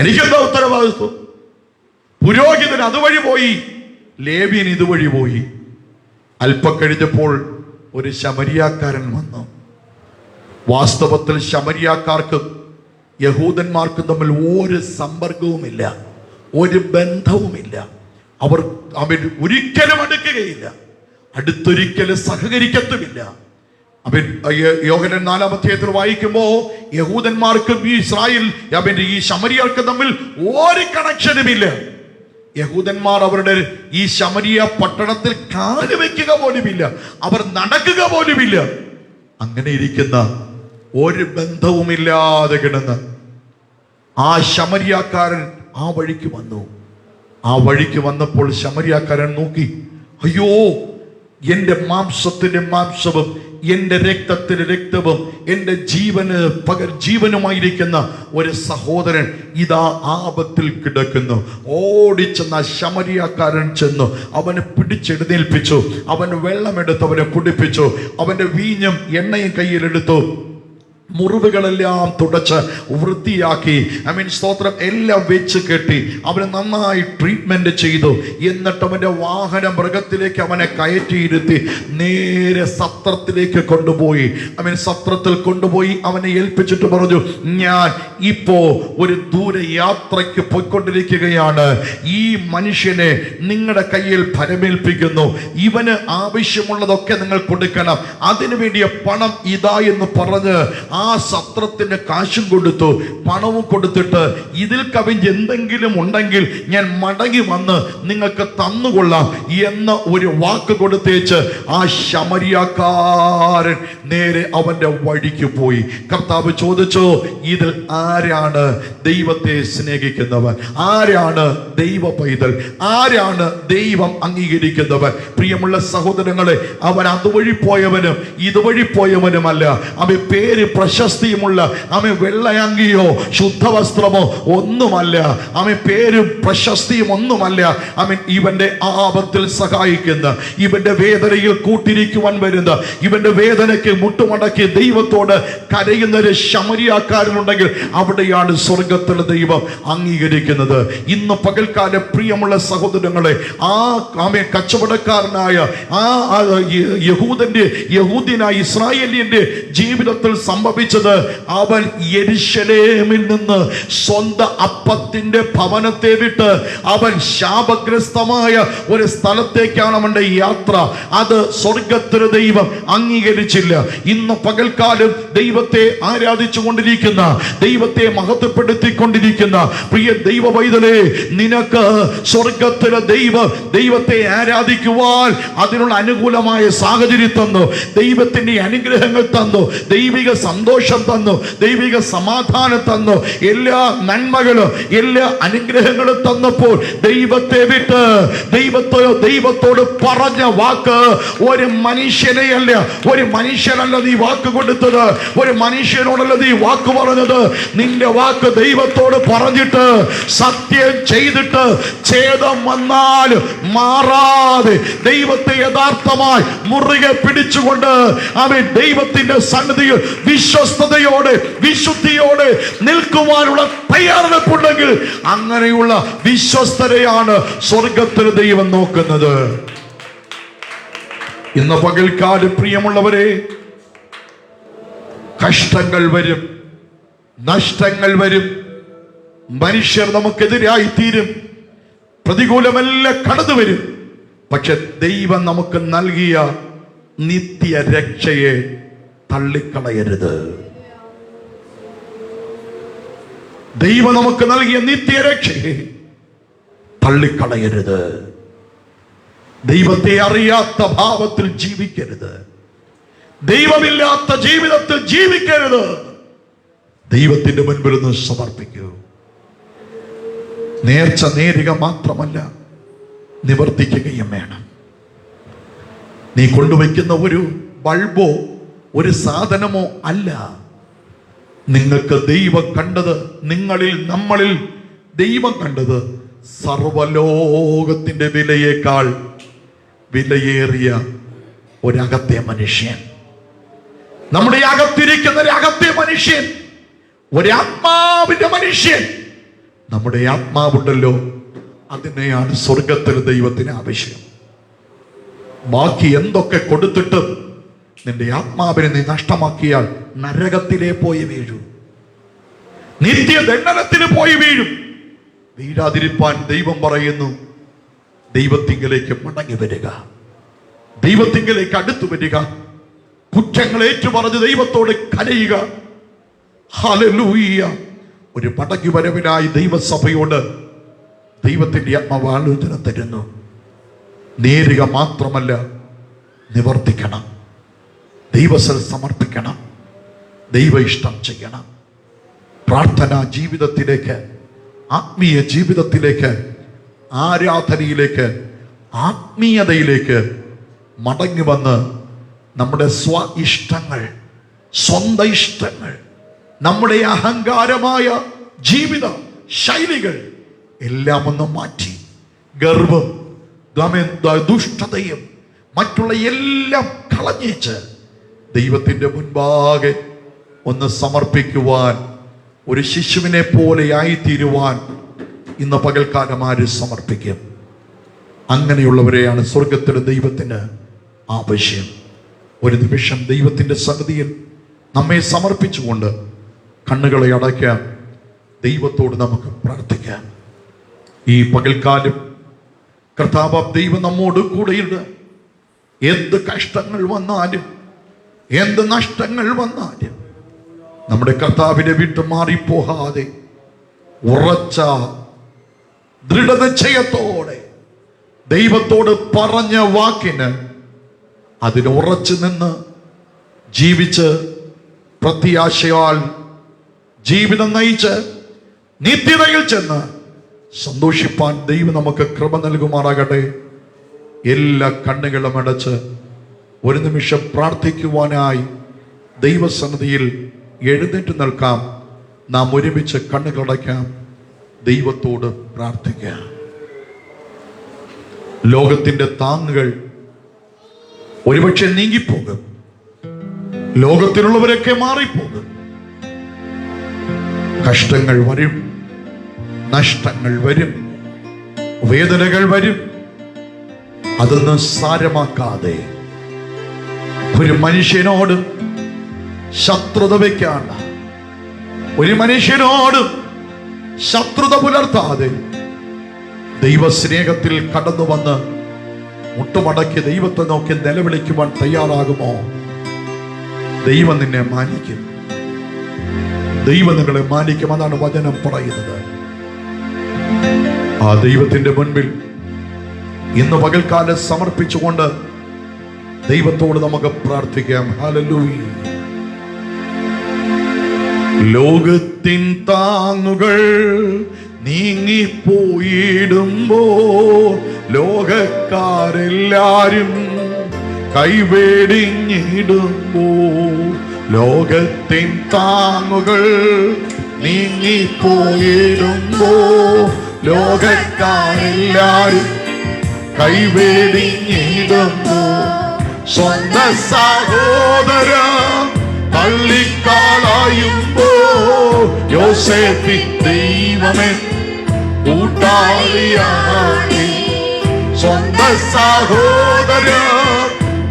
എനിക്കെന്തോ ഉത്തരവാദിത്വം. പുരോഹിതൻ അതുവഴി പോയി, ലേവ്യൻ ഇതുവഴി പോയി. അല്പം കഴിഞ്ഞപ്പോൾ ഒരു ശമരിയാക്കാരൻ വന്നു. വാസ്തവത്തിൽ ശമരിയാക്കാർക്കും യഹൂദന്മാർക്കും തമ്മിൽ ഒരു സമ്പർക്കവുമില്ല, ഒരു ബന്ധവുമില്ല. അവർ ഒരിക്കലും അടുക്കുകയില്ല, അടുത്തൊരിക്കലും സഹകരിക്കത്തുമില്ല. യോഹന്നാൻ 4-ാം അധ്യായത്തിൽ വായിക്കുമ്പോ യഹൂദന്മാർക്കും ഈ ഇസ്രായേൽ ഈ ശമരിയർക്കും തമ്മിൽ ഒരു കണക്ഷനുമില്ല. യഹൂദന്മാർ അവരുടെ ഈ ശമരിയ പട്ടണത്തിൽ കാല് വയ്ക്കുക പോലുമില്ല, അവർ നടക്കുക പോലുമില്ല. അങ്ങനെ ഇരിക്കുന്ന, ഒരു ബന്ധവുമില്ലാതെ കിടന്ന് ആ ശമരിയാക്കാരൻ ആ വഴിക്ക് വന്നു. ആ വഴിക്ക് വന്നപ്പോൾ ശമരിയാക്കാരൻ നോക്കി, അയ്യോ, എന്റെ മാംസത്തിന്റെ മാംസവും എന്റെ രക്തത്തിന് രക്തവും എന്റെ ജീവന് ജീവനുമായിരിക്കുന്ന ഒരു സഹോദരൻ ഇതാ ആപത്തിൽ കിടക്കുന്നു. ഓടിച്ചെന്ന ശമരിയാക്കാരൻ ചെന്നു അവനെ പിടിച്ചെഴുന്നേൽപ്പിച്ചു. അവന് വെള്ളമെടുത്ത് അവനെ കുടിപ്പിച്ചു. അവന്റെ വീഞ്ഞും എണ്ണയും കയ്യിലെടുത്തു. മുറിവുകളെല്ലാം തുടച്ച് വൃത്തിയാക്കി, സ്തോത്രം, എല്ലാം വെച്ച് കെട്ടി അവനെ നന്നായി ട്രീറ്റ്മെന്റ് ചെയ്തു. എന്നിട്ട് അവന്റെ വാഹന മൃഗത്തിലേക്ക് അവനെ കയറ്റിയിരുത്തി നേരെ സത്രത്തിലേക്ക് കൊണ്ടുപോയി. സത്രത്തിൽ കൊണ്ടുപോയി അവനെ ഏൽപ്പിച്ചിട്ട് പറഞ്ഞു, ഞാൻ ഇപ്പോ ഒരു ദൂരെ യാത്രയ്ക്ക് പോയിക്കൊണ്ടിരിക്കുകയാണ്. ഈ മനുഷ്യനെ നിങ്ങളുടെ കയ്യിൽ ഫലമേൽപ്പിക്കുന്നു. ഇവന് ആവശ്യമുള്ളതൊക്കെ നിങ്ങൾ കൊടുക്കണം. അതിനു വേണ്ടിയ പണം ഇതാ എന്ന് പറഞ്ഞ് ആ സത്രത്തിന് കാശും കൊടുത്തു, പണവും കൊടുത്തിട്ട് ഇതിൽ കവിഞ്ഞ് എന്തെങ്കിലും ഉണ്ടെങ്കിൽ ഞാൻ മടങ്ങി വന്ന് നിങ്ങൾക്ക് തന്നുകൊള്ളാം എന്ന ഒരു വാക്ക് കൊടുത്തേച്ച് ആ ശമരിയാക്കാരൻ നേരെ അവന്റെ വഴിക്ക് പോയി. കർത്താവ് ചോദിച്ചു, ഇതിൽ ആരാണ് ദൈവത്തെ സ്നേഹിക്കുന്നവൻ? ആരാണ് ദൈവ പൈതൽ? ആരാണ് ദൈവം അംഗീകരിക്കുന്നവൻ? പ്രിയമുള്ള സഹോദരങ്ങളെ, അവൻ അതുവഴി പോയവനും ഇതുവഴി പോയവനുമല്ല. അവൻ പേര് പ്രശസ്തിയുമുള്ള വെള്ളയങ്കിയോ ശുദ്ധവസ്ത്രമോ ഒന്നുമല്ല. പേരും പ്രശസ്തിയും ഒന്നുമല്ല. ഇവന്റെ ആപത്തിൽ സഹായിക്കുന്ന, ഇവന്റെ വേദനയിൽ കൂട്ടിരിക്കുവാൻ വരുന്ന, ഇവന്റെ വേദനയ്ക്ക് മുട്ടുമടക്കി ദൈവത്തോട് കരയുന്ന ഒരു ശമരിയാക്കാരനുണ്ടെങ്കിൽ അവിടെയാണ് സ്വർഗത്തിലെ ദൈവം അംഗീകരിക്കുന്നത്. ഇന്ന് പകൽക്കാലം പ്രിയമുള്ള സഹോദരങ്ങളെ, കച്ചവടക്കാരനായ യഹൂദനായ ഇസ്രായേലിന്റെ ജീവിതത്തിൽ സംഭവിച്ചത്, അവൻ യെരൂശലേമിൽ നിന്ന് സ്വന്തം അപ്പത്തിന്റെ ഭവനത്തെ വിട്ട് അവൻ ശാപഗ്രസ്തമായ ഒരു സ്ഥലത്തേക്കാണ് അവന്റെ യാത്ര. അത് സ്വർഗത്തിലെ ദൈവം അംഗീകരിച്ചില്ല. ഇന്ന് പകൽക്കാലം ദൈവത്തെ ആരാധിച്ചു കൊണ്ടിരിക്കുന്ന, ദൈവത്തെ മഹത്വപ്പെടുത്തിക്കൊണ്ടിരിക്കുന്ന പ്രിയ ദൈവ പൈതലേ, നിനക്ക് സ്വർഗത്തിലെ ദൈവത്തെ ആരാധിക്കുവാൻ അതിനുള്ള അനുകൂലമായ സാഹചര്യം തന്നു, ദൈവത്തിന്റെ അനുഗ്രഹങ്ങൾ തന്നു, ദൈവിക സന്തോഷം തന്നു, ദൈവിക സമാധാനം തന്നു, എല്ലാ നന്മകളും എല്ലാ അനുഗ്രഹങ്ങളും തന്നപ്പോൾ ദൈവത്തെ വിട്ട് ദൈവത്തോട് പറഞ്ഞ വാക്ക് ഒരു മനുഷ്യനെയല്ല, ഒരു മനുഷ്യനല്ല നീ വാക്ക് കൊടുത്തത്, ഒരു മനുഷ്യനോടല്ല നീ വാക്ക് പറഞ്ഞത്. നിന്റെ വാക്ക് ദൈവത്തോട് പറഞ്ഞിട്ട് സത്യം ചെയ്തിട്ട് ഛേദം വന്നാൽ മാറാതെ ദൈവത്തെ യഥാർത്ഥമായി മുറുകെ പിടിച്ചുകൊണ്ട് അവൻ ദൈവത്തിന്റെ സന്നിധിയിൽ വിശ്വസ്തയോടെ വിശുദ്ധിയോടെ നിൽക്കുവാനുള്ള തയ്യാറെടുപ്പുണ്ടെങ്കിൽ അങ്ങനെയുള്ള വിശ്വസ്തരെയാണ് സ്വർഗത്തിൽ ദൈവം നോക്കുന്നത്. ഇന്ന് പകൽക്കാലം പ്രിയമുള്ളവരെ, കഷ്ടങ്ങൾ വരും, നഷ്ടങ്ങൾ വരും, മനുഷ്യർ നമുക്കെതിരായി തീരും, പ്രതികൂലമെല്ലാം കടന്നു വരും. പക്ഷെ ദൈവം നമുക്ക് നൽകിയ നിത്യ രക്ഷയെ തള്ളിക്കളയരുത്. ദൈവം നമുക്ക് നൽകിയ നിത്യരക്ഷയെ തള്ളിക്കളയരുത്. ദൈവത്തെ അറിയാത്ത ഭാവത്തിൽ ജീവിക്കരുത്. ദൈവമില്ലാത്ത ജീവിതത്തിൽ ജീവിക്കരുത്. ദൈവത്തിന്റെ മുൻപിൽ നിന്ന് സമർപ്പിക്കൂ. നേർച്ച നേരുക മാത്രമല്ല, നിവർത്തിക്കുകയും വേണം. നീ കൊണ്ടുവയ്ക്കുന്ന ഒരു ബൾബോ ഒരു സാധനമോ അല്ല. നിങ്ങൾക്ക് ദൈവം കണ്ടത്, നിങ്ങളിൽ നമ്മളിൽ ദൈവം കണ്ടത് സർവലോകത്തിന്റെ വിലയേക്കാൾ വിലയേറിയ ഒരകത്തെ മനുഷ്യൻ, നമ്മുടെ അകത്തിരിക്കുന്ന ഒരു അകത്തെ മനുഷ്യൻ, ഒരാത്മാവിന്റെ മനുഷ്യൻ. നമ്മുടെ ആത്മാവുണ്ടല്ലോ, അതിനെയാണ് സ്വർഗത്തിൽ ദൈവത്തിന് ആവശ്യം. ബാക്കി എന്തൊക്കെ കൊടുത്തിട്ടും നിന്റെ ആത്മാവിനെ നീ നഷ്ടമാക്കിയാൽ നരകത്തിലെ പോയി വീഴൂ, നിത്യദണ്ഡനത്തിന് പോയി വീഴും. വീഴാതിരിപ്പാൻ ദൈവം പറയുന്നു, ദൈവത്തിങ്കലേക്ക് മടങ്ങി വരിക, ദൈവത്തിങ്കലേക്ക് അടുത്തു വരിക, കുറ്റങ്ങൾ ഏറ്റുപറഞ്ഞ് ദൈവത്തോട് കരയുക. ഹല്ലേലൂയ. ഒരു മടങ്ങി വരവിനായി ദൈവസഭയോട് ദൈവത്തിന്റെ ആത്മാവ് ആലോചന തരുന്നു. നേരുക മാത്രമല്ല, നിവർത്തിക്കണം, ദൈവത്തിൽ സമർപ്പിക്കണം, ദൈവ ഇഷ്ടം ചെയ്യണം. പ്രാർത്ഥനാ ജീവിതത്തിലേക്ക്, ആത്മീയ ജീവിതത്തിലേക്ക്, ആരാധനയിലേക്ക്, ആത്മീയതയിലേക്ക് മടങ്ങി വന്ന് നമ്മുടെ ഇഷ്ടങ്ങൾ, സ്വന്തം ഇഷ്ടങ്ങൾ, നമ്മുടെ അഹങ്കാരമായ ജീവിത ശൈലികൾ എല്ലാം ഒന്ന് മാറ്റി, ഗർവം, ദുഷ്ടതയും മറ്റുള്ള എല്ലാം കളഞ്ഞേച്ച് ദൈവത്തിന്റെ മുൻപാകെ ഒന്ന് സമർപ്പിക്കുവാൻ, ഒരു ശിശുവിനെ പോലെ ആയിത്തീരുവാൻ ഇന്ന് പകൽക്കാലം ആര് സമർപ്പിക്കും? അങ്ങനെയുള്ളവരെയാണ് സ്വർഗത്തിലെ ദൈവത്തിന് ആവശ്യം. ഒരു നിമിഷം ദൈവത്തിന്റെ സന്നിധിയിൽ നമ്മെ സമർപ്പിച്ചുകൊണ്ട് കണ്ണുകളെ അടയ്ക്കാം. ദൈവത്തോട് നമുക്ക് പ്രാർത്ഥിക്കാം. ഈ പകൽക്കാലം കർത്താവ് ദൈവം നമ്മോട് കൂടെയുണ്ട്. എന്ത് കഷ്ടങ്ങൾ വന്നാലും, എന്ത് നഷ്ടങ്ങൾ വന്നാലും നമ്മുടെ കർത്താവിനെ വിട്ട് മാറിപ്പോകാതെ ഉറച്ച ദൃഢനിശ്ചയത്തോടെ ദൈവത്തോട് പറഞ്ഞ വാക്കിന് അതിന് ഉറച്ചു നിന്ന് ജീവിച്ച് പ്രത്യാശയാൽ ജീവിതം നയിച്ച് നിത്യതയിൽ ചെന്ന് സന്തോഷിപ്പാൻ ദൈവം നമുക്ക് കൃപ നൽകുമാറാകട്ടെ. എല്ലാ കണ്ണുകളും അടച്ച് ഒരു നിമിഷം പ്രാർത്ഥിക്കുവാനായി ദൈവസന്നിധിയിൽ എഴുന്നേറ്റ് നിൽക്കാം. നാം ഒരുമിച്ച് കണ്ണുകളടയ്ക്കാം, ദൈവത്തോട് പ്രാർത്ഥിക്കാം. ലോകത്തിന്റെ താങ്ങുകൾ ഒരുപക്ഷെ നീങ്ങിപ്പോകും, ലോകത്തിലുള്ളവരൊക്കെ മാറിപ്പോകും. കഷ്ടങ്ങൾ വരും, നഷ്ടങ്ങൾ വരും, വേദനകൾ വരും. അതൊന്നും സാരമാക്കാതെ ഒരു മനുഷ്യനോട് ശത്രുത വെക്കാണ്ട, ഒരു മനുഷ്യനോട് ശത്രുത പുലർത്താതെ ദൈവസ്നേഹത്തിൽ കടന്നു വന്ന് മുട്ടുമടക്കി ദൈവത്തെ നോക്കി നിലവിളിക്കുവാൻ തയ്യാറാകുമോ? ദൈവം നിന്നെ മാനിക്കും, ദൈവം നിങ്ങളെ മാനിക്കും. അതാണ് വചനം പറയുന്നത്. ആ ദൈവത്തിന്റെ മുൻപിൽ ഇന്ന് പകൽക്കാലം സമർപ്പിച്ചുകൊണ്ട് ദൈവത്തോട് നമുക്ക് പ്രാർത്ഥിക്കാം. ഹല്ലേലൂയ. ലോകത്തിൻ താങ്ങുകൾ നീങ്ങിപ്പോയിടുമ്പോ ലോകക്കാരെല്ലാരും കൈവേടിഞ്ഞിടുമ്പോ, ലോകത്തിൻ താങ്ങുകൾ നീങ്ങിപ്പോയിടുമ്പോ ലോകക്കാരെല്ലാരും കൈവേടിഞ്ഞിടുമ്പോ, സ്വന്തം സഹോദര തള്ളിക്കളയുമ്പോ യോസേഫിൻ ദൈവമേ കൂട്ടാളിയായി. സ്വന്തം സഹോദര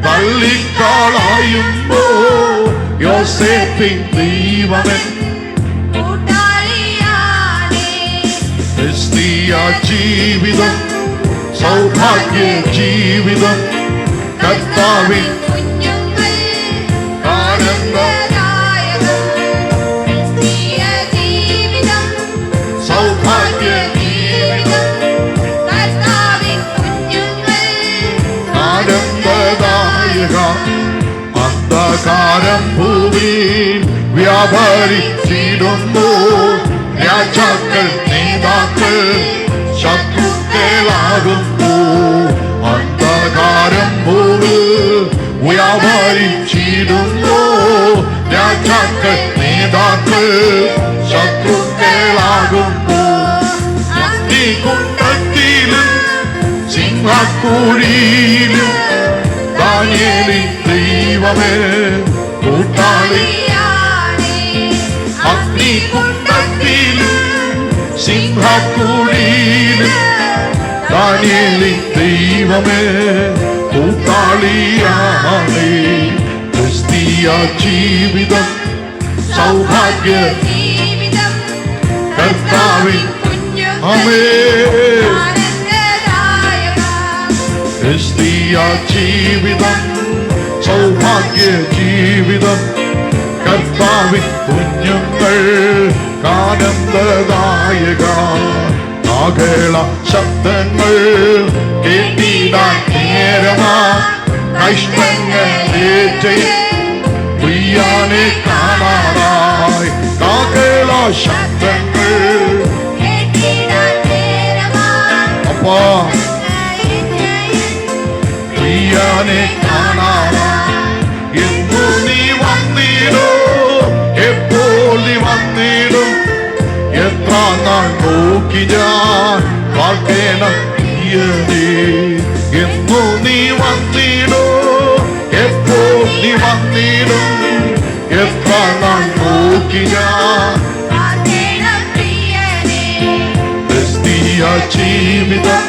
തള്ളിക്കളയുമ്പോ യോസേഫിൻ ദൈവമേ ക്രിസ്തീയ ജീവിതം സൗഭാഗ്യ ജീവിതം കർത്താവിൻ സൗഭാഗ്യ ആനന്ദദായക. അന്ധകാരം ഭൂമിയിൽ വ്യാപരിച്ചിടുന്നു, രാജാക്കൾ നേതാക്കൾ ശത്രുക്കളാകുന്നു. അന്ധകാരം ഭൂമിയിൽ വ്യാപരിച്ചിടുന്നു, രാജാക്കൾ നേതാക്കൾ ശത്രുക്കളാകുന്നു. അഗ്നികുണ്ഡത്തിലും സിംഹക്കുഴിയിലും ദാനിയേലിൻ ദൈവമേ കൂട്ടാളി. അഗ്നികുണ്ഡത്തിലും സിംഹക്കുഴിയിലും ദാനിയേലിൻ ദൈവമേ കൂട്ടാളിയാണ്. ക്രിസ്തീയ ജീവിതം സൗഭാഗ്യ കർത്താവിൻ ആമേൻ. ക്രിസ്തീയ ജീവിതം സൗഭാഗ്യ ജീവിതം കർത്താവിൻ കുഞ്ഞുങ്ങൾ ആനന്ദദായക. ആകേള ശബ്ദങ്ങൾ കേട്ടിടാൻ നേരമാ കഷ്ടങ്ങളേറ്റ് പ്രിയാനെ കാണാനായി. ആകേള ശബ്ദങ്ങൾ അപ്പാ പ്രിയാനെ കാണാനായി. എന്നു നീ വന്നിടും, എപ്പോൾ നീ വന്നിടും, എത്ര നാൾ നോക്കി ഞാൻ പാർക്കണം പ്രിയനേ. എന്നു നീ വന്നിടും, എപ്പോൾ നീ വന്നിടും, എത്ര നാൾ നോക്കി ഞാൻ. ക്രിസ്തീയ ജീവിതം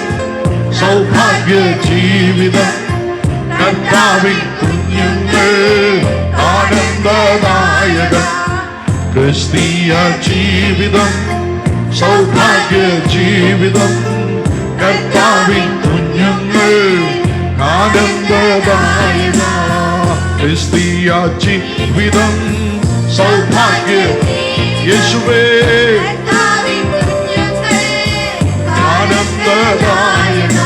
സൗഭാഗ്യ ജീവിതം കർത്താവിൻ കുഞ്ഞുങ്ങൾ ആനന്ദദായക. ക്രിസ്തീയ ജീവിതം സൗഭാഗ്യ ജീവിതം കർത്താവിൻ കുഞ്ഞുങ്ങൾ ആനന്ദദായക. ക്രിസ്തീയ ജീവിതം സൗഭാഗ്യ യേശുവേ ആനന്ദദായക.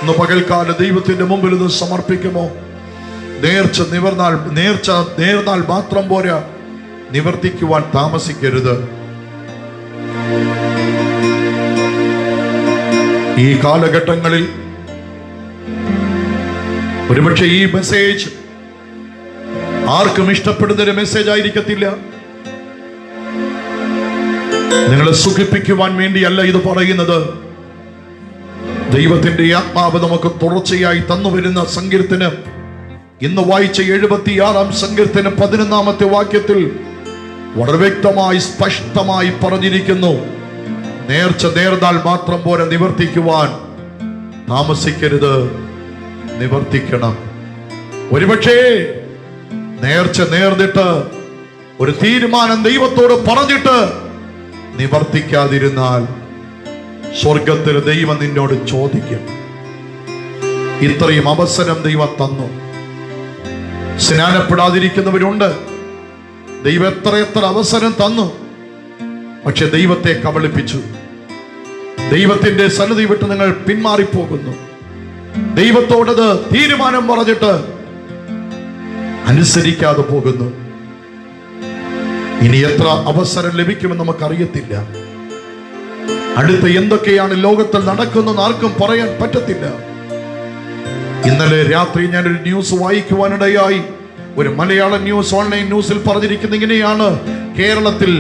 ഇന്ന് പകൽക്കാല ദൈവത്തിന്റെ മുമ്പിൽ ഇത് സമർപ്പിക്കുമോ? നേർന്നാൽ മാത്രം പോരാ, നിവർത്തിക്കുവാൻ താമസിക്കരുത്. ഈ കാലഘട്ടങ്ങളിൽ ഒരുപക്ഷെ ഈ മെസ്സേജ് ആർക്കും ഇഷ്ടപ്പെടുന്നൊരു മെസ്സേജ് ആയിരിക്കത്തില്ല. നിങ്ങളെ സുഖിപ്പിക്കുവാൻ വേണ്ടിയല്ല ഇത് പറയുന്നത്. ദൈവത്തിന്റെ ആത്മാവ് നമുക്ക് തുടർച്ചയായി തന്നുവരുന്ന സങ്കീർത്തനം, ഇന്ന് വായിച്ച 76-ാം സങ്കീർത്തനം 11-ാമത്തെ വാക്യത്തിൽ വളരെ വ്യക്തമായി സ്പഷ്ടമായി പറഞ്ഞിരിക്കുന്നു, നേർച്ച നേർന്നാൽ മാത്രം പോരെ, നിവർത്തിക്കുവാൻ താമസിക്കരുത്, നിവർത്തിക്കണം. ഒരുപക്ഷേ നേർച്ച നേർന്നിട്ട് ഒരു തീരുമാനം ദൈവത്തോട് പറഞ്ഞിട്ട് നിവർത്തിക്കാതിരുന്നാൽ സ്വർഗത്തിൽ ദൈവം നിന്നോട് ചോദിക്കും. ഇത്രയും അവസരം ദൈവം തന്നു. സ്നാനപ്പെടാതിരിക്കുന്നവരുണ്ട്. ദൈവം എത്ര അവസരം തന്നു, പക്ഷെ ദൈവത്തെ കബളിപ്പിച്ചു. ദൈവത്തിന്റെ സന്നിധി വിട്ട് നിങ്ങൾ പിന്മാറിപ്പോകുന്നു. ദൈവത്തോടത് തീരുമാനം പറഞ്ഞിട്ട് അനുസരിക്കാതെ പോകുന്നു. ഇനി എത്ര അവസരം ലഭിക്കുമെന്ന് നമുക്കറിയത്തില്ല. അടുത്ത എന്തൊക്കെയാണ് ലോകത്തിൽ നടക്കുന്നതെന്ന് ആർക്കും പറയാൻ പറ്റത്തില്ല. ഇന്നലെ രാത്രി ഞാനൊരു ന്യൂസ് വായിക്കുവാനിടയായി. ഒരു മലയാള ന്യൂസ്, ഓൺലൈൻ ന്യൂസിൽ പറഞ്ഞിരിക്കുന്നത് ഇങ്ങനെയാണ്: കേരളത്തിൽ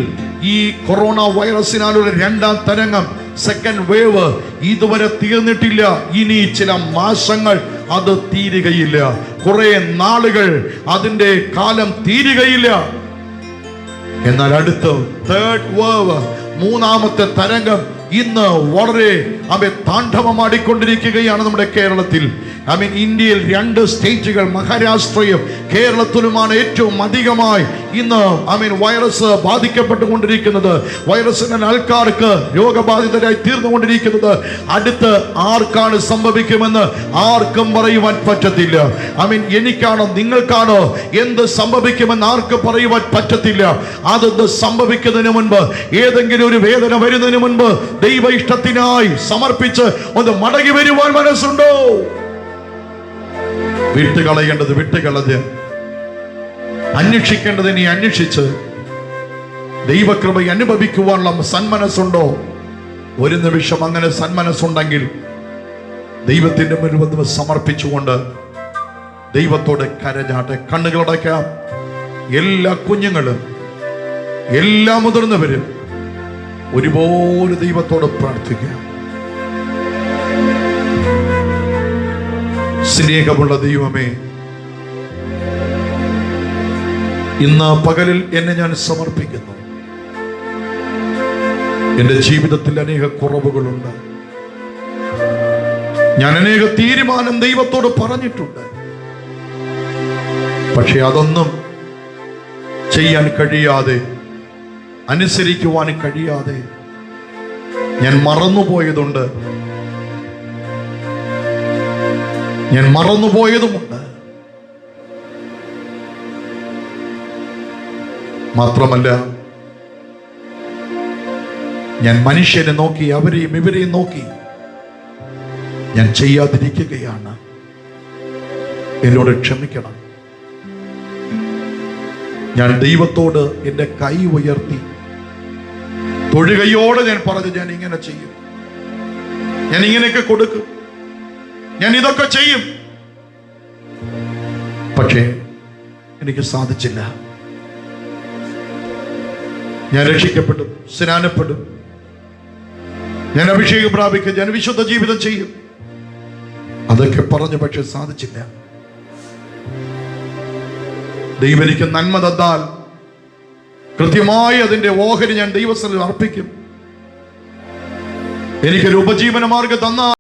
ഈ കൊറോണ വൈറസിനാലുള്ള 2ാം തരംഗം, സെക്കൻഡ് വേവ് ഇതുവരെ തീർന്നിട്ടില്ല. ഇനി ചില മാസങ്ങൾ അത് തീരുകയില്ല, കുറെ നാളുകൾ അതിന്റെ കാലം തീരുകയില്ല. എന്നാൽ അടുത്ത് തേർഡ് വേവ്, 3ാമത്തെ തരംഗം ഇന്ന് വളരെ താണ്ഡവമാടിക്കൊണ്ടിരിക്കുകയാണ് നമ്മുടെ കേരളത്തിൽ. ഇന്ത്യയിൽ 2 സ്റ്റേറ്റുകൾ, മഹാരാഷ്ട്രയും കേരളത്തിലുമാണ് ഏറ്റവും അധികമായി ഇന്ന് വൈറസ് ബാധിക്കപ്പെട്ടുകൊണ്ടിരിക്കുന്നത്. വൈറസിനാൽ ആൾക്കാർക്ക് രോഗബാധിതരായി തീർന്നുകൊണ്ടിരിക്കുന്നത്. അടുത്ത് ആർക്കാണ് സംഭവിക്കുമെന്ന് ആർക്കും പറയുവാൻ പറ്റത്തില്ല. എനിക്കാണോ നിങ്ങൾക്കാണോ എന്ത് സംഭവിക്കുമെന്ന് ആർക്ക് പറയുവാൻ പറ്റത്തില്ല. അതൊന്ന് സംഭവിക്കുന്നതിന് മുൻപ്, ഏതെങ്കിലും ഒരു വേദന വരുന്നതിന് മുൻപ് ദൈവ ഇഷ്ടത്തിനായി സമർപ്പിച്ച് ഒന്ന് മടങ്ങി വരുവാൻ മനസ്സുണ്ടോ? വിട്ടുകളയേണ്ടത് വിട്ടുകളഞ്ഞ്, അന്വേഷിക്കേണ്ടത് ഇനി അന്വേഷിച്ച് ദൈവകൃപ അനുഭവിക്കുവാനുള്ള സന്മനസ്സുണ്ടോ? ഒരു നിമിഷം അങ്ങനെ സന്മനസ്സുണ്ടെങ്കിൽ ദൈവത്തിന്റെ മുൻപിൽ സമർപ്പിച്ചുകൊണ്ട് ദൈവത്തോട് കരഞ്ഞാട്ടെ. കണ്ണുകളടയ്ക്കാം. എല്ലാ കുഞ്ഞുങ്ങളും എല്ലാ മുതിർന്നവരും ഒരുപോലെ ദൈവത്തോട് പ്രാർത്ഥിക്കാം. സ്നേഹമുള്ള ദൈവമേ, ഇന്ന് പകലിൽ എന്നെ ഞാൻ സമർപ്പിക്കുന്നു. എന്റെ ജീവിതത്തിൽ അനേക കുറവുകളുണ്ട്. ഞാൻ അനേക തീരുമാനം ദൈവത്തോട് പറഞ്ഞിട്ടുണ്ട്. പക്ഷെ അതൊന്നും ചെയ്യാൻ കഴിയാതെ, അനുസരിക്കുവാൻ കഴിയാതെ ഞാൻ മറന്നുപോയതുണ്ട്. ഞാൻ മറന്നുപോയതുമുണ്ട്. മാത്രമല്ല, ഞാൻ മനുഷ്യനെ നോക്കി, അവരെയും ഇവരെയും നോക്കി ഞാൻ ചെയ്യാതിരിക്കുകയാണ്. എന്നോട് ക്ഷമിക്കണം. ഞാൻ ദൈവത്തോട് എൻ്റെ കൈ ഉയർത്തി തൊഴുകയോടെ ഞാൻ പറഞ്ഞു, ഞാൻ ഇങ്ങനെ ചെയ്യും, ഞാൻ ഇങ്ങനെയൊക്കെ കൊടുക്കും, ഞാൻ ഇതൊക്കെ ചെയ്യും. പക്ഷേ എനിക്ക് സാധിച്ചില്ല. ഞാൻ രക്ഷിക്കപ്പെടും, സ്നാനപ്പെടും, ഞാൻ അഭിഷേകം പ്രാപിക്കും, ഞാൻ വിശുദ്ധ ജീവിതം ചെയ്യും, അതൊക്കെ പറഞ്ഞു. പക്ഷെ സാധിച്ചില്ല. ദൈവം എനിക്ക് നന്മ തന്നാൽ കൃത്യമായി അതിന്റെ ഓഹരി ഞാൻ ദൈവസ്ഥലിൽ അർപ്പിക്കും. എനിക്കൊരു ഉപജീവന മാർഗം തന്നാൽ